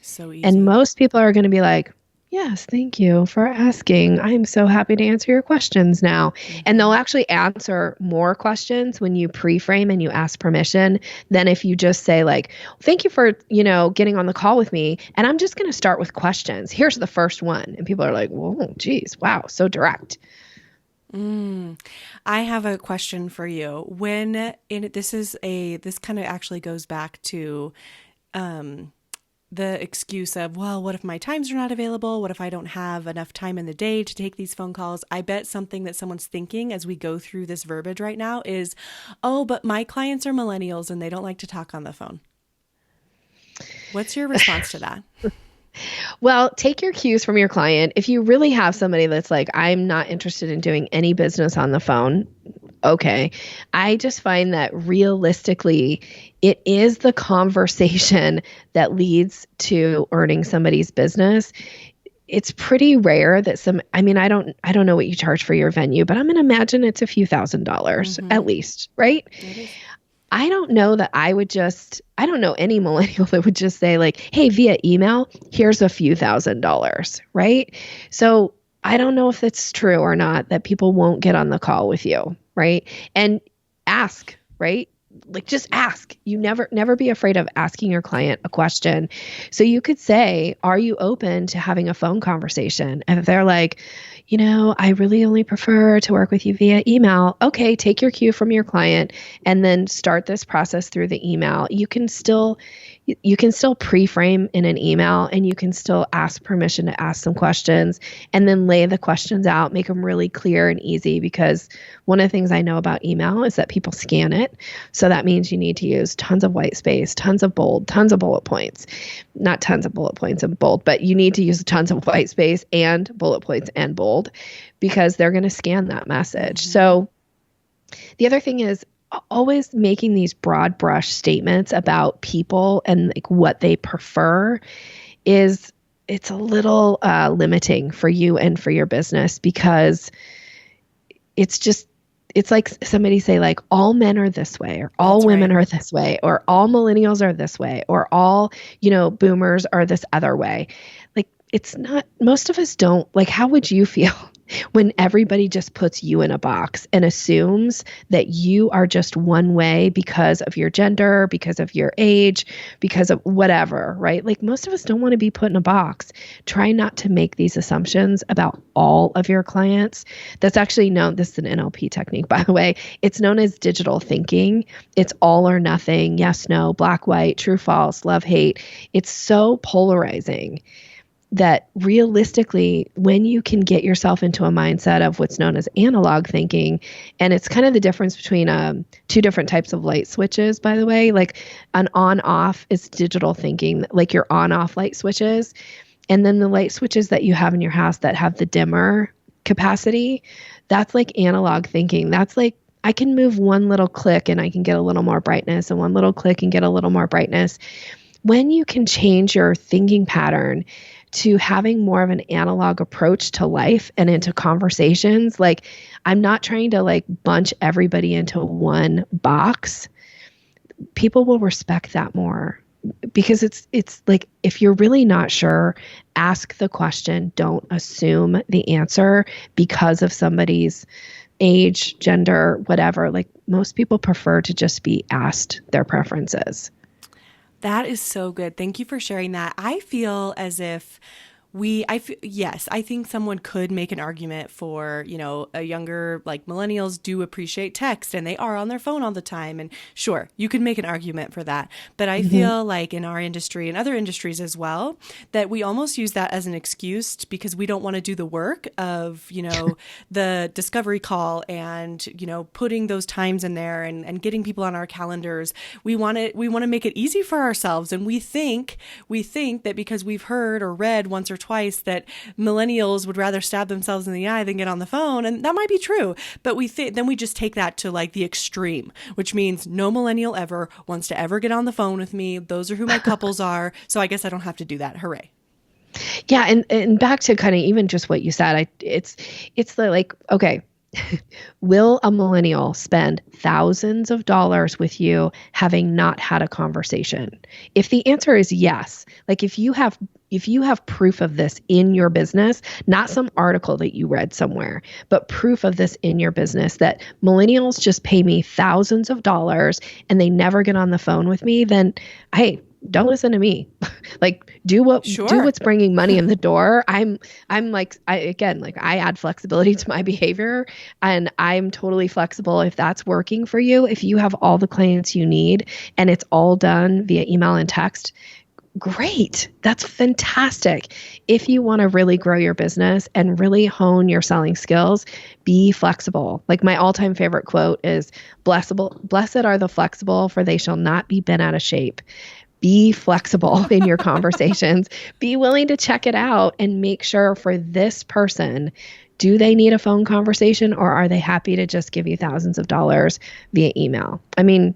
So easy. And most people are going to be like, yes, thank you for asking. I'm so happy to answer your questions now. Mm-hmm. And they'll actually answer more questions when you pre-frame and you ask permission than if you just say thank you for, getting on the call with me. And I'm just going to start with questions. Here's the first one. And people are like, whoa, geez, wow, so direct. I have a question for you. This kind of actually goes back to the excuse of, well, what if my times are not available? What if I don't have enough time in the day to take these phone calls? I bet something that someone's thinking as we go through this verbiage right now is, oh, but my clients are millennials and they don't like to talk on the phone. What's your response to that? Well, take your cues from your client. If you really have somebody that's like, I'm not interested in doing any business on the phone, okay. I just find that realistically, it is the conversation that leads to earning somebody's business. It's pretty rare that I don't know what you charge for your venue, but I'm going to imagine it's a few $1,000s at least, right? I don't know that I don't know any millennial that would just say hey, via email, here's a few $1,000s, right? So I don't know if that's true or not, that people won't get on the call with you, right? And ask, right? Just ask. You never be afraid of asking your client a question. So you could say, are you open to having a phone conversation? And if they're like, I really only prefer to work with you via email. Okay, take your cue from your client and then start this process through the email. You can still you can still pre-frame in an email, and you can still ask permission to ask some questions, and then lay the questions out, make them really clear and easy, because one of the things I know about email is that people scan it. So that means you need to use tons of white space, tons of bold, tons of bullet points. Not tons of bullet points and bold, but you need to use tons of white space and bullet points and bold, because they're going to scan that message. So the other thing is always making these broad brush statements about people and like what they prefer it's a little limiting for you and for your business, because it's like somebody say like all men are this way, or all women are this way, or all millennials are this way, or all, boomers are this other way. Like, it's not, most of us don't, like, how would you feel when everybody just puts you in a box and assumes that you are just one way because of your gender, because of your age, because of whatever, right? Like, most of us don't want to be put in a box. Try not to make these assumptions about all of your clients. That's actually known, this is an NLP technique, by the way. It's known as digital thinking. It's all or nothing, yes, no, black, white, true, false, love, hate. It's so polarizing that realistically, when you can get yourself into a mindset of what's known as analog thinking, and it's kind of the difference between two different types of light switches, by the way, like an on-off is digital thinking, like your on-off light switches. And then the light switches that you have in your house that have the dimmer capacity, that's like analog thinking. That's like, I can move one little click and I can get a little more brightness, and one little click and get a little more brightness. When you can change your thinking pattern to having more of an analog approach to life and into conversations, like, I'm not trying to like bunch everybody into one box, people will respect that more, because it's like, if you're really not sure, ask the question. Don't assume the answer because of somebody's age, gender, whatever. Like, most people prefer to just be asked their preferences. That is so good. Thank you for sharing that. I feel as if yes, I think someone could make an argument for, a younger, like millennials do appreciate text and they are on their phone all the time. And sure, you could make an argument for that. But I feel like in our industry and other industries as well, that we almost use that as an excuse because we don't want to do the work of, the discovery call and, putting those times in there and getting people on our calendars. We want to make it easy for ourselves. And we think that because we've heard or read once or twice that millennials would rather stab themselves in the eye than get on the phone. And that might be true, but then we just take that to like the extreme, which means no millennial ever wants to ever get on the phone with me. Those are who my couples are. So I guess I don't have to do that. Hooray. Yeah. And back to kind of even just what you said, it's like, okay, will a millennial spend thousands of dollars with you having not had a conversation? If the answer is yes, like if you have proof of this in your business, not some article that you read somewhere, but proof of this in your business, that millennials just pay me thousands of dollars and they never get on the phone with me, then hey, don't listen to me. Like, do what's bringing money in the door. I add flexibility to my behavior, and I'm totally flexible if that's working for you. If you have all the clients you need and it's all done via email and text, great. That's fantastic. If you want to really grow your business and really hone your selling skills, be flexible. Like, my all-time favorite quote is, blessed are the flexible, for they shall not be bent out of shape. Be flexible in your conversations. Be willing to check it out and make sure for this person, do they need a phone conversation, or are they happy to just give you thousands of dollars via email? I mean,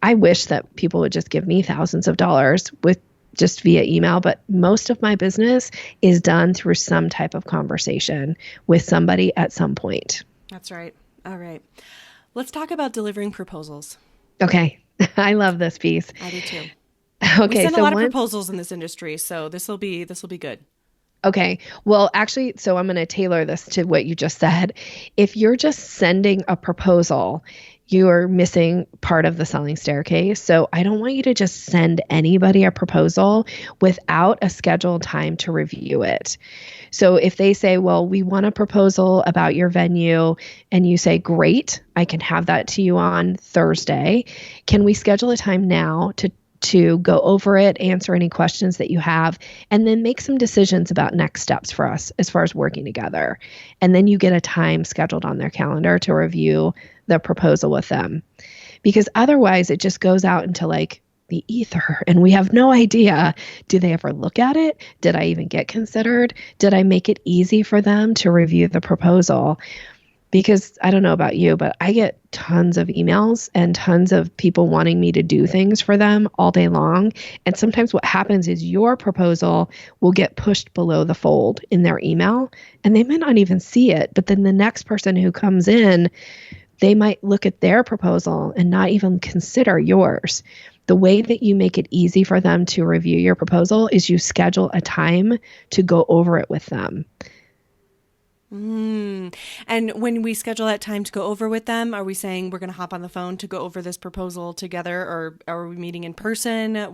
I wish that people would just give me thousands of dollars with just via email, but most of my business is done through some type of conversation with somebody at some point. That's right. All right. Let's talk about delivering proposals. Okay. I love this piece. I do too. Okay. We send a lot of proposals in this industry, so this will be good. Okay. Well, actually, so I'm going to tailor this to what you just said. If you're just sending a proposal, you're missing part of the selling staircase. So I don't want you to just send anybody a proposal without a scheduled time to review it. So if they say, well, we want a proposal about your venue, and you say, great, I can have that to you on Thursday. Can we schedule a time now to to go over it, answer any questions that you have, and then make some decisions about next steps for us as far as working together. And then you get a time scheduled on their calendar to review the proposal with them. Because otherwise it just goes out into like the ether and we have no idea, do they ever look at it? Did I even get considered? Did I make it easy for them to review the proposal? Because I don't know about you, but I get tons of emails and tons of people wanting me to do things for them all day long. And sometimes what happens is your proposal will get pushed below the fold in their email and they may not even see it. But then the next person who comes in, they might look at their proposal and not even consider yours. The way that you make it easy for them to review your proposal is you schedule a time to go over it with them. And when we schedule that time to go over with them, are we saying we're going to hop on the phone to go over this proposal together, or are we meeting in person?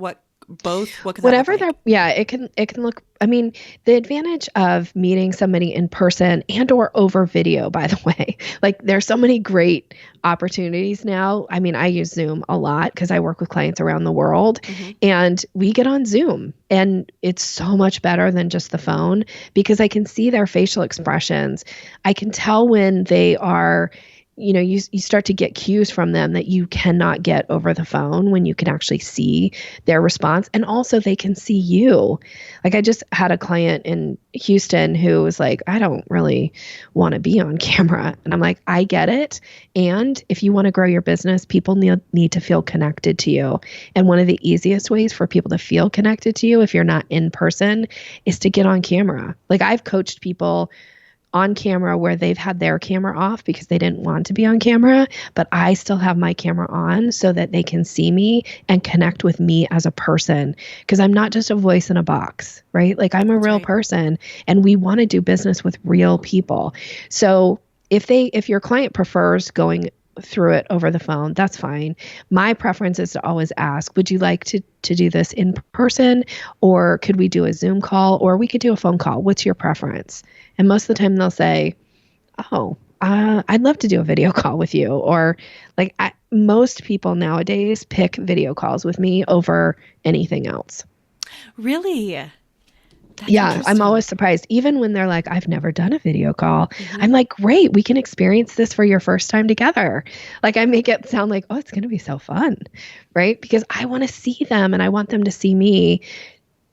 Both? What could Whatever that look like? yeah, it can look, I mean, the advantage of meeting somebody in person and or over video, by the way, like there's so many great opportunities now. I mean, I use Zoom a lot because I work with clients around the world and we get on Zoom and it's so much better than just the phone because I can see their facial expressions. I can tell when they are, you start to get cues from them that you cannot get over the phone when you can actually see their response. And also they can see you. Like I just had a client in Houston who was like, I don't really want to be on camera. And I'm like, I get it. And if you want to grow your business, people need to feel connected to you. And one of the easiest ways for people to feel connected to you if you're not in person is to get on camera. Like I've coached people on camera where they've had their camera off because they didn't want to be on camera, but I still have my camera on so that they can see me and connect with me as a person. Because I'm not just a voice in a box, right? Like I'm a real person and we want to do business with real people. So if your client prefers going through it over the phone, that's fine. My preference is to always ask, would you like to do this in person, or could we do a Zoom call, or we could do a phone call? What's your preference? And most of the time they'll say, oh, I'd love to do a video call with you. Or like most people nowadays pick video calls with me over anything else. Really? Yeah, I'm always surprised. Even when they're like, I've never done a video call. I'm like, great, we can experience this for your first time together. Like I make it sound like, oh, it's going to be so fun, right? Because I want to see them and I want them to see me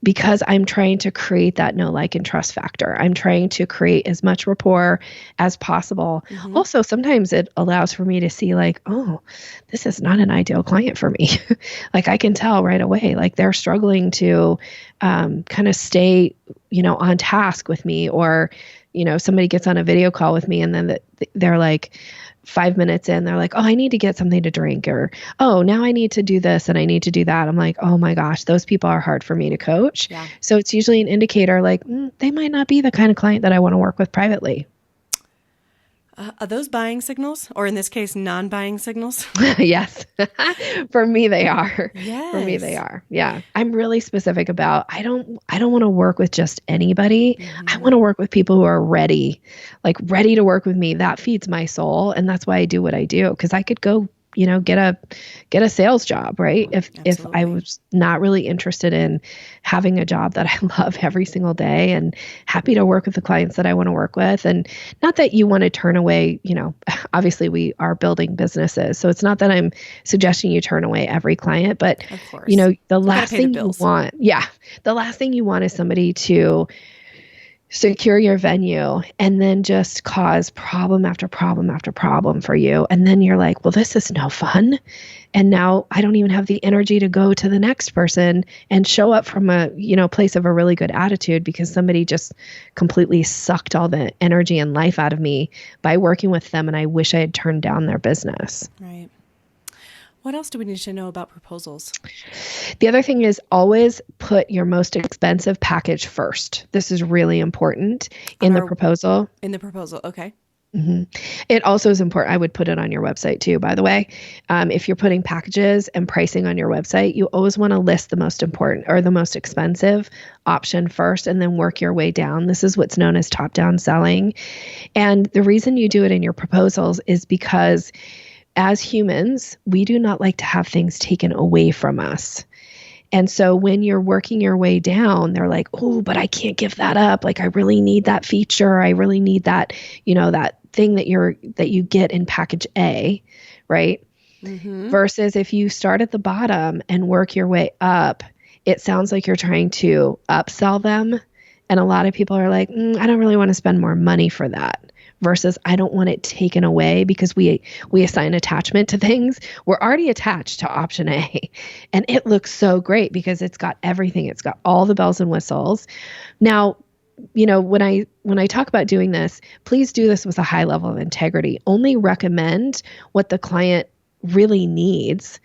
because I'm trying to create that know, like, and trust factor. I'm trying to create as much rapport as possible. Also, sometimes it allows for me to see like, oh, this is not an ideal client for me. Like I can tell right away, like they're struggling to kind of stay, on task with me, or, somebody gets on a video call with me and then they're like 5 minutes in, they're like, oh, I need to get something to drink, or, oh, now I need to do this and I need to do that. I'm like, oh my gosh, those people are hard for me to coach. Yeah. So it's usually an indicator like they might not be the kind of client that I want to work with privately. Are those buying signals, or in this case, non-buying signals? Yes. For me, they are. Yes. For me, they are. Yeah. I'm really specific about, I don't want to work with just anybody. I want to work with people who are ready to work with me. That feeds my soul. And that's why I do what I do. Cause I could go, get a sales job, right? If I was not really interested in having a job that I love every single day and happy to work with the clients that I want to work with. And not that you want to turn away, obviously we are building businesses. So it's not that I'm suggesting you turn away every client, but the last thing you want, the last thing you want is somebody to secure your venue and then just cause problem after problem after problem for you. And then you're like, well, this is no fun. And now I don't even have the energy to go to the next person and show up from a, place of a really good attitude because somebody just completely sucked all the energy and life out of me by working with them. And I wish I had turned down their business. Right. What else do we need to know about proposals? The other thing is always put your most expensive package first. This is really important in the proposal. In the proposal. Okay. It also is important. I would put it on your website too, by the way. If you're putting packages and pricing on your website, you always want to list the most important or the most expensive option first and then work your way down. This is what's known as top-down selling. And the reason you do it in your proposals is because as humans, we do not like to have things taken away from us. And so when you're working your way down, they're like, oh, but I can't give that up. Like, I really need that feature. I really need that, that thing that you get in package A, right? Mm-hmm. Versus if you start at the bottom and work your way up, it sounds like you're trying to upsell them. And a lot of people are like, I don't really want to spend more money for that. Versus I don't want it taken away because we assign attachment to things. We're already attached to option A, and it looks so great because it's got everything. It's got all the bells and whistles. Now, when I talk about doing this, please do this with a high level of integrity. Only recommend what the client really needs.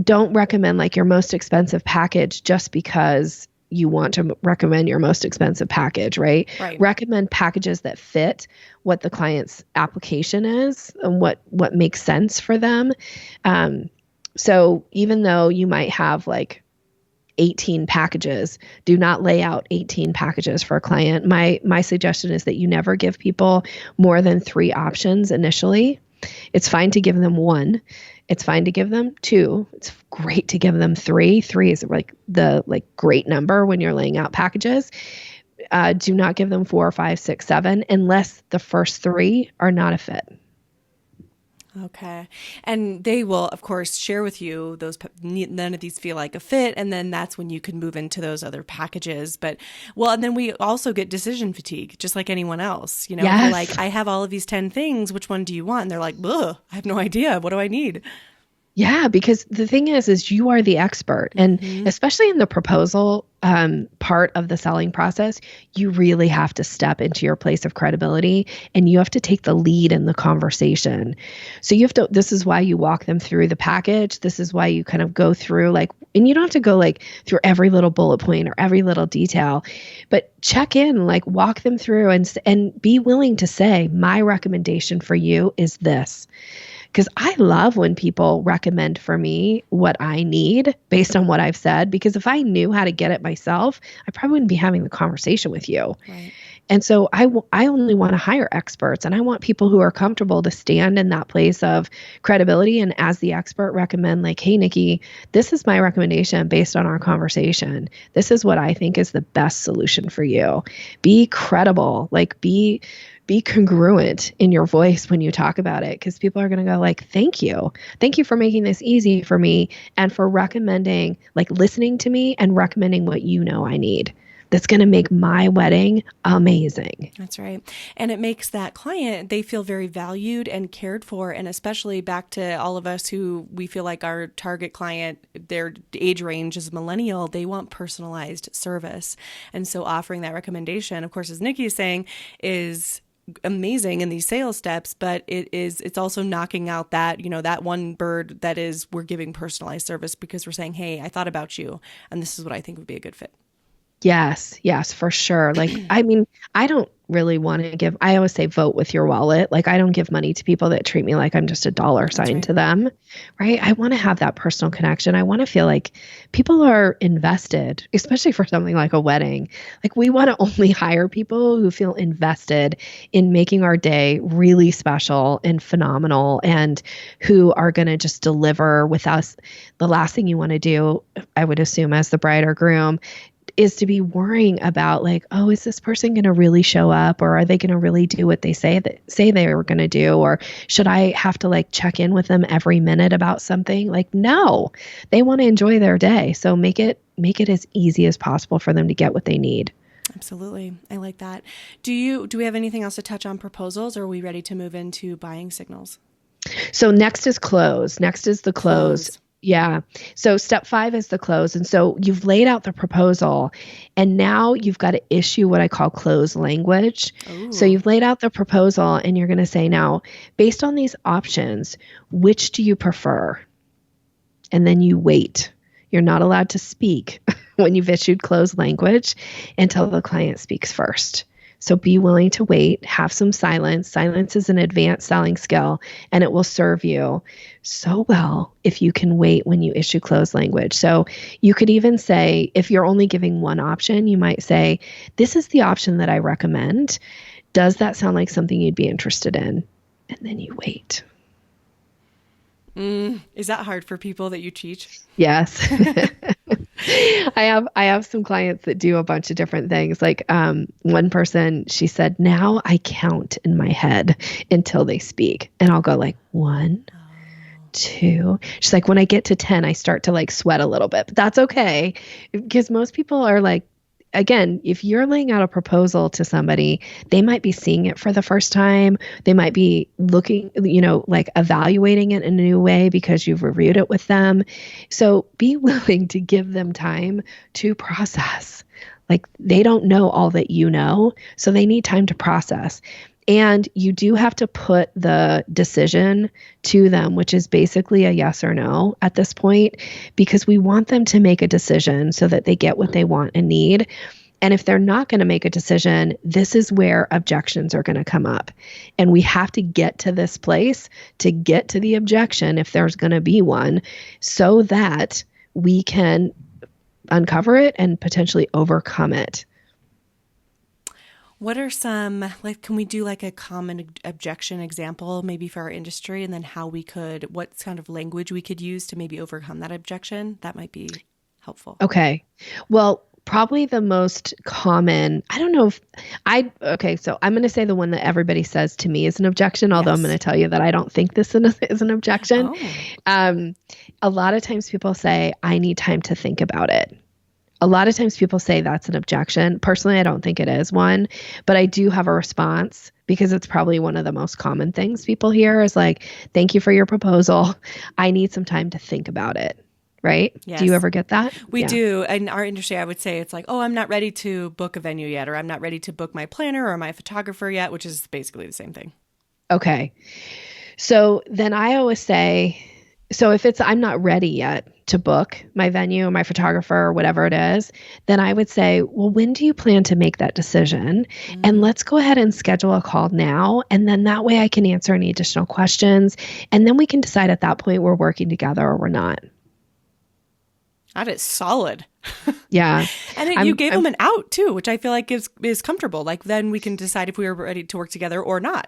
Don't recommend like your most expensive package just because you want to recommend your most expensive package, right? Right. Recommend packages that fit what the client's application is and what makes sense for them. So even though you might have like 18 packages, do not lay out 18 packages for a client. My suggestion is that you never give people more than 3 options initially. It's fine to give them 1. It's fine to give them 2. It's great to give them 3. 3 is like the great number when you're laying out packages. Do not give them 4, 5, 6, 7 unless the first 3 are not a fit. Okay. And they will, of course, share with you none of these feel like a fit. And then that's when you can move into those other packages. And then we also get decision fatigue, just like anyone else. Yes. They're like, I have all of these 10 things. Which one do you want? And they're like, ugh, I have no idea. What do I need? Yeah, because the thing is you are the expert. And especially in the proposal part of the selling process, you really have to step into your place of credibility and you have to take the lead in the conversation. So this is why you walk them through the package. This is why you kind of go through and you don't have to go through every little bullet point or every little detail, but check in, walk them through and be willing to say, my recommendation for you is this. Because I love when people recommend for me what I need based on what I've said, because if I knew how to get it myself, I probably wouldn't be having the conversation with you. Right. And so I only want to hire experts, and I want people who are comfortable to stand in that place of credibility and as the expert recommend, hey, Nikki, this is my recommendation based on our conversation. This is what I think is the best solution for you. Be credible, be congruent in your voice when you talk about it, because people are going to go thank you. Thank you for making this easy for me and for recommending, listening to me and recommending what I need. That's going to make my wedding amazing. That's right. And it makes that client, they feel very valued and cared for. And especially back to all of us who we feel like our target client, their age range is millennial, they want personalized service. And so offering that recommendation, of course, as Nikki is saying, is amazing in these sales steps, but it's also knocking out that, that one bird that is, we're giving personalized service because we're saying, hey, I thought about you and this is what I think would be a good fit. Yes, for sure. I don't really want to give, I always say vote with your wallet. I don't give money to people that treat me like I'm just a dollar sign to them, right? I want to have that personal connection. I want to feel like people are invested, especially for something like a wedding. We want to only hire people who feel invested in making our day really special and phenomenal and who are going to just deliver with us. The last thing you want to do, I would assume, as the bride or groom, is to be worrying about oh, is this person going to really show up, or are they going to really do what they say they were going to do, or should I have to check in with them every minute about something? No, they want to enjoy their day. So make it as easy as possible for them to get what they need. Absolutely. I like that. Do we have anything else to touch on proposals, or are we ready to move into buying signals? So next is close. Next is the close. Yeah. So step 5 is the close. And so you've laid out the proposal and now you've got to issue what I call close language. Ooh. So you've laid out the proposal and you're going to say, now, based on these options, which do you prefer? And then you wait. You're not allowed to speak when you've issued close language until the client speaks first. So be willing to wait, have some silence. Silence is an advanced selling skill, and it will serve you so well if you can wait when you issue closed language. So you could even say, if you're only giving one option, you might say, this is the option that I recommend. Does that sound like something you'd be interested in? And then you wait. Is that hard for people that you teach? Yes. I have some clients that do a bunch of different things. Like one person, she said, now I count in my head until they speak. And I'll go like 1, 2. She's like, when I get to 10, I start to like sweat a little bit, but that's okay. Because most people are like, again, if you're laying out a proposal to somebody, they might be seeing it for the first time. They might be looking, like evaluating it in a new way because you've reviewed it with them. So be willing to give them time to process. Like they don't know all that you know, so they need time to process. And you do have to put the decision to them, which is basically a yes or no at this point, because we want them to make a decision so that they get what they want and need. And if they're not going to make a decision, this is where objections are going to come up. And we have to get to this place to get to the objection, if there's going to be one, so that we can uncover it and potentially overcome it. What are some, like, can we do like a common objection example maybe for our industry, and then what kind of language we could use to maybe overcome that objection? That might be helpful. Okay. Well, probably the most common, I don't know so I'm going to say the one that everybody says to me is an objection, although I'm going to tell you that I don't think this is an objection. A lot of times people say, I need time to think about it. A lot of times people say that's an objection. Personally, I don't think it is one, but I do have a response because it's probably one of the most common things people hear is like, thank you for your proposal. I need some time to think about it. Right? Yes. Do you ever get that? We do. In our industry, I would say it's like, oh, I'm not ready to book a venue yet, or I'm not ready to book my planner or my photographer yet, which is basically the same thing. Okay. So then I always say, so if it's, I'm not ready yet to book my venue or my photographer or whatever it is, then I would say, well, when do you plan to make that decision? And let's go ahead and schedule a call now. And then that way I can answer any additional questions. And then we can decide at that point we're working together or we're not. That is solid. Yeah. And you gave them an out too, which I feel like is comfortable. Like then we can decide if we are ready to work together or not.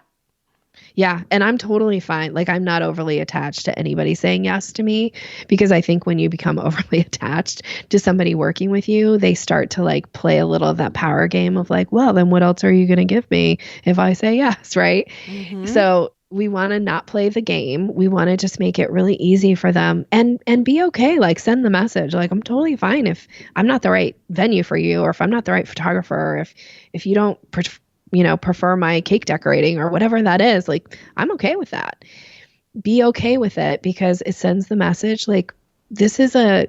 Yeah. And I'm totally fine. Like I'm not overly attached to anybody saying yes to me, because I think when you become overly attached to somebody working with you, they start to like play a little of that power game of like, well, then what else are you going to give me if I say yes? Right. Mm-hmm. So we want to not play the game. We want to just make it really easy for them and be okay. Like send the message. Like I'm totally fine if I'm not the right venue for you, or if I'm not the right photographer, or if you don't prefer my cake decorating or whatever that is, like I'm okay with that. Be okay with it, because it sends the message like this is a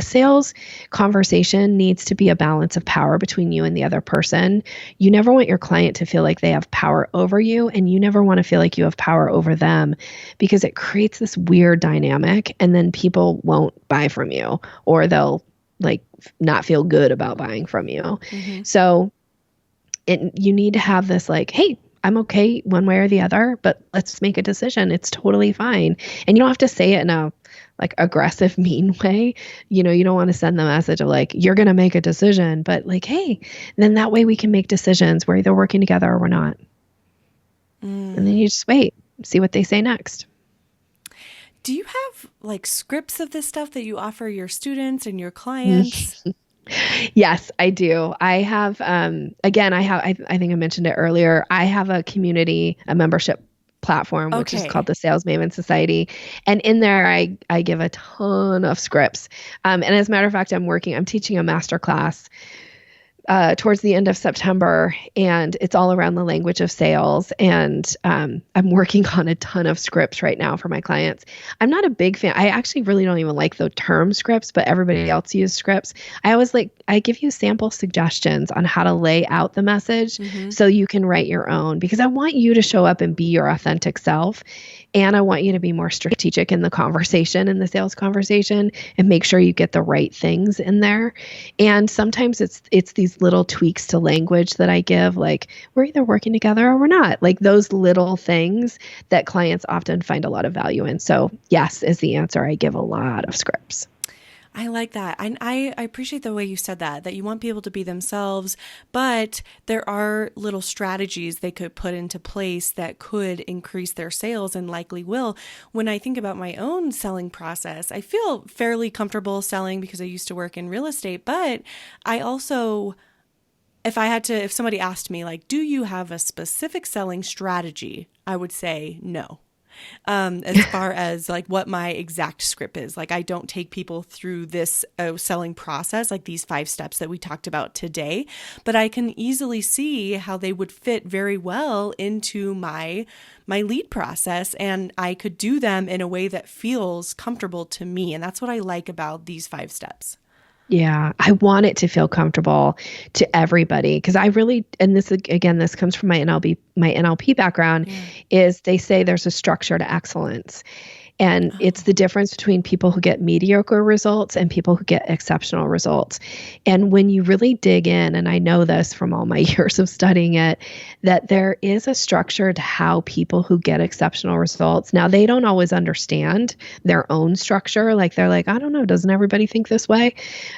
sales conversation needs to be a balance of power between you and the other person. You never want your client to feel like they have power over you, and you never want to feel like you have power over them, because it creates this weird dynamic, and then people won't buy from you, or they'll like not feel good about buying from you. Mm-hmm. So you need to have this like, hey, I'm okay one way or the other, but let's make a decision. It's totally fine. And you don't have to say it in a like aggressive, mean way. You don't want to send the message of like, you're going to make a decision, but like, hey, then that way we can make decisions. We're either working together or we're not. And then you just wait, see what they say next. Do you have like scripts of this stuff that you offer your students and your clients? Yes, I do. I have, again, I think I mentioned it earlier. I have a membership platform, which is called the Sales Maven Society. And in there, I give a ton of scripts. And as a matter of fact, I'm teaching a master class towards the end of September, and it's all around the language of sales. And I'm working on a ton of scripts right now for my clients. I'm not a big fan. I actually really don't even like the term scripts, but everybody else uses scripts. I give you sample suggestions on how to lay out the message so you can write your own, because I want you to show up and be your authentic self. And I want you to be more strategic in the conversation, in the sales conversation, and make sure you get the right things in there. And sometimes it's these little tweaks to language that I give, like we're either working together or we're not, like those little things that clients often find a lot of value in. So yes, is the answer. I give a lot of scripts. I like that. I appreciate the way you said that you want people to be themselves, but there are little strategies they could put into place that could increase their sales and likely will. When I think about my own selling process, I feel fairly comfortable selling because I used to work in real estate, but I also, if somebody asked me, like, do you have a specific selling strategy? I would say no. As far as like what my exact script is. Like, I don't take people through this selling process, like these 5 steps that we talked about today, but I can easily see how they would fit very well into my lead process, and I could do them in a way that feels comfortable to me. And that's what I like about these 5 steps. Yeah, I want it to feel comfortable to everybody, because I really, and this again, this comes from my NLP background, is they say there's a structure to excellence. And it's the difference between people who get mediocre results and people who get exceptional results. And when you really dig in, and I know this from all my years of studying it, that there is a structure to how people who get exceptional results, now they don't always understand their own structure. Like they're like, I don't know, doesn't everybody think this way?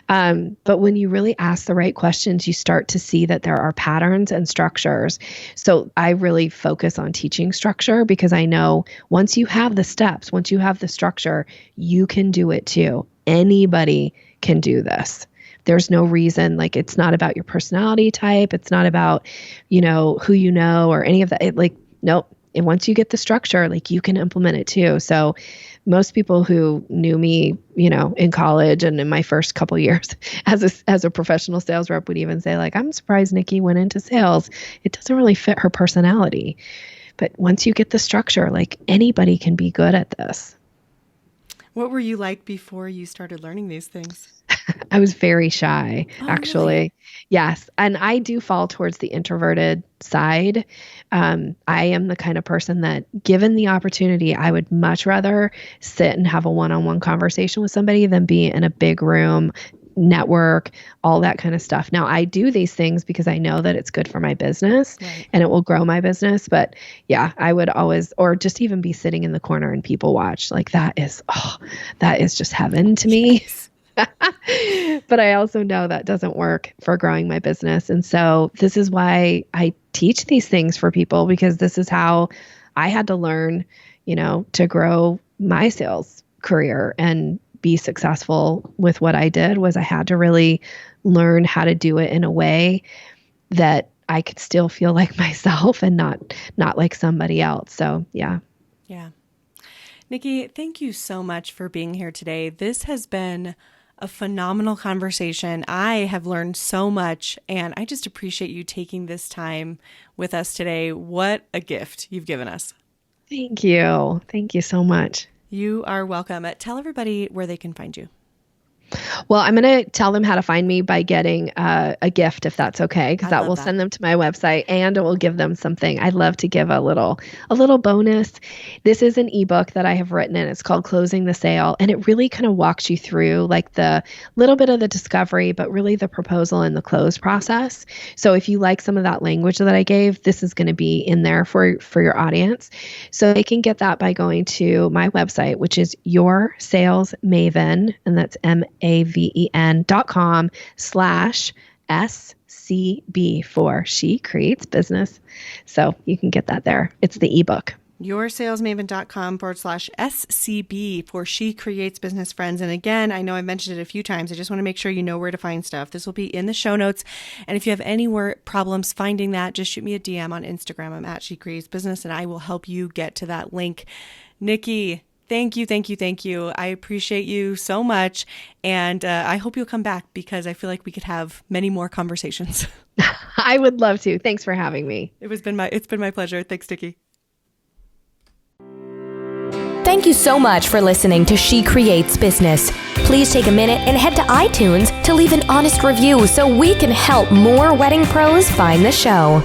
But when you really ask the right questions, you start to see that there are patterns and structures. So I really focus on teaching structure, because I know once you have the steps, once you have the structure, you can do it too. Anybody can do this. There's no reason, like, it's not about your personality type. It's not about, who you know or any of that. Nope. And once you get the structure, like, you can implement it too. So most people who knew me, in college and in my first couple years as a professional sales rep would even say, like, I'm surprised Nikki went into sales. It doesn't really fit her personality. But once you get the structure, like, anybody can be good at this. What were you like before you started learning these things? I was very shy, actually. Really? Yes. And I do fall towards the introverted side. I am the kind of person that, given the opportunity, I would much rather sit and have a one-on-one conversation with somebody than be in a big room, network, all that kind of stuff. Now, I do these things because I know that it's good for my business, right, and it will grow my business. But yeah, I would always, or just even be sitting in the corner and people watch, like, that is just heaven to me. Yes. But I also know that doesn't work for growing my business. And so this is why I teach these things for people, because this is how I had to learn, to grow my sales career and be successful with what I did. Was I had to really learn how to do it in a way that I could still feel like myself and not like somebody else. So yeah. Yeah. Nikki, thank you so much for being here today. This has been a phenomenal conversation. I have learned so much, and I just appreciate you taking this time with us today. What a gift you've given us. Thank you. Thank you so much. You are welcome. Tell everybody where they can find you. Well, I'm going to tell them how to find me by getting a gift, if that's okay, because that will send them to my website, and it will give them something. I'd love to give a little bonus. This is an ebook that I have written, and it's called Closing the Sale. And it really kind of walks you through, like, the little bit of the discovery, but really the proposal and the close process. So if you like some of that language that I gave, this is going to be in there for your audience. So they can get that by going to my website, which is Your Sales Maven, and that's maven.com/SCB for She Creates Business. So you can get that there. It's the ebook. yoursalesmaven.com/SCB for She Creates Business, friends. And again, I know I've mentioned it a few times. I just want to make sure you know where to find stuff. This will be in the show notes. And if you have any problems finding that, just shoot me a DM on Instagram. I'm at She Creates Business, and I will help you get to that link. Nikki, thank you. I appreciate you so much. And I hope you'll come back, because I feel like we could have many more conversations. I would love to. Thanks for having me. It's been my pleasure. Thanks, Nikki. Thank you so much for listening to She Creates Business. Please take a minute and head to iTunes to leave an honest review so we can help more wedding pros find the show.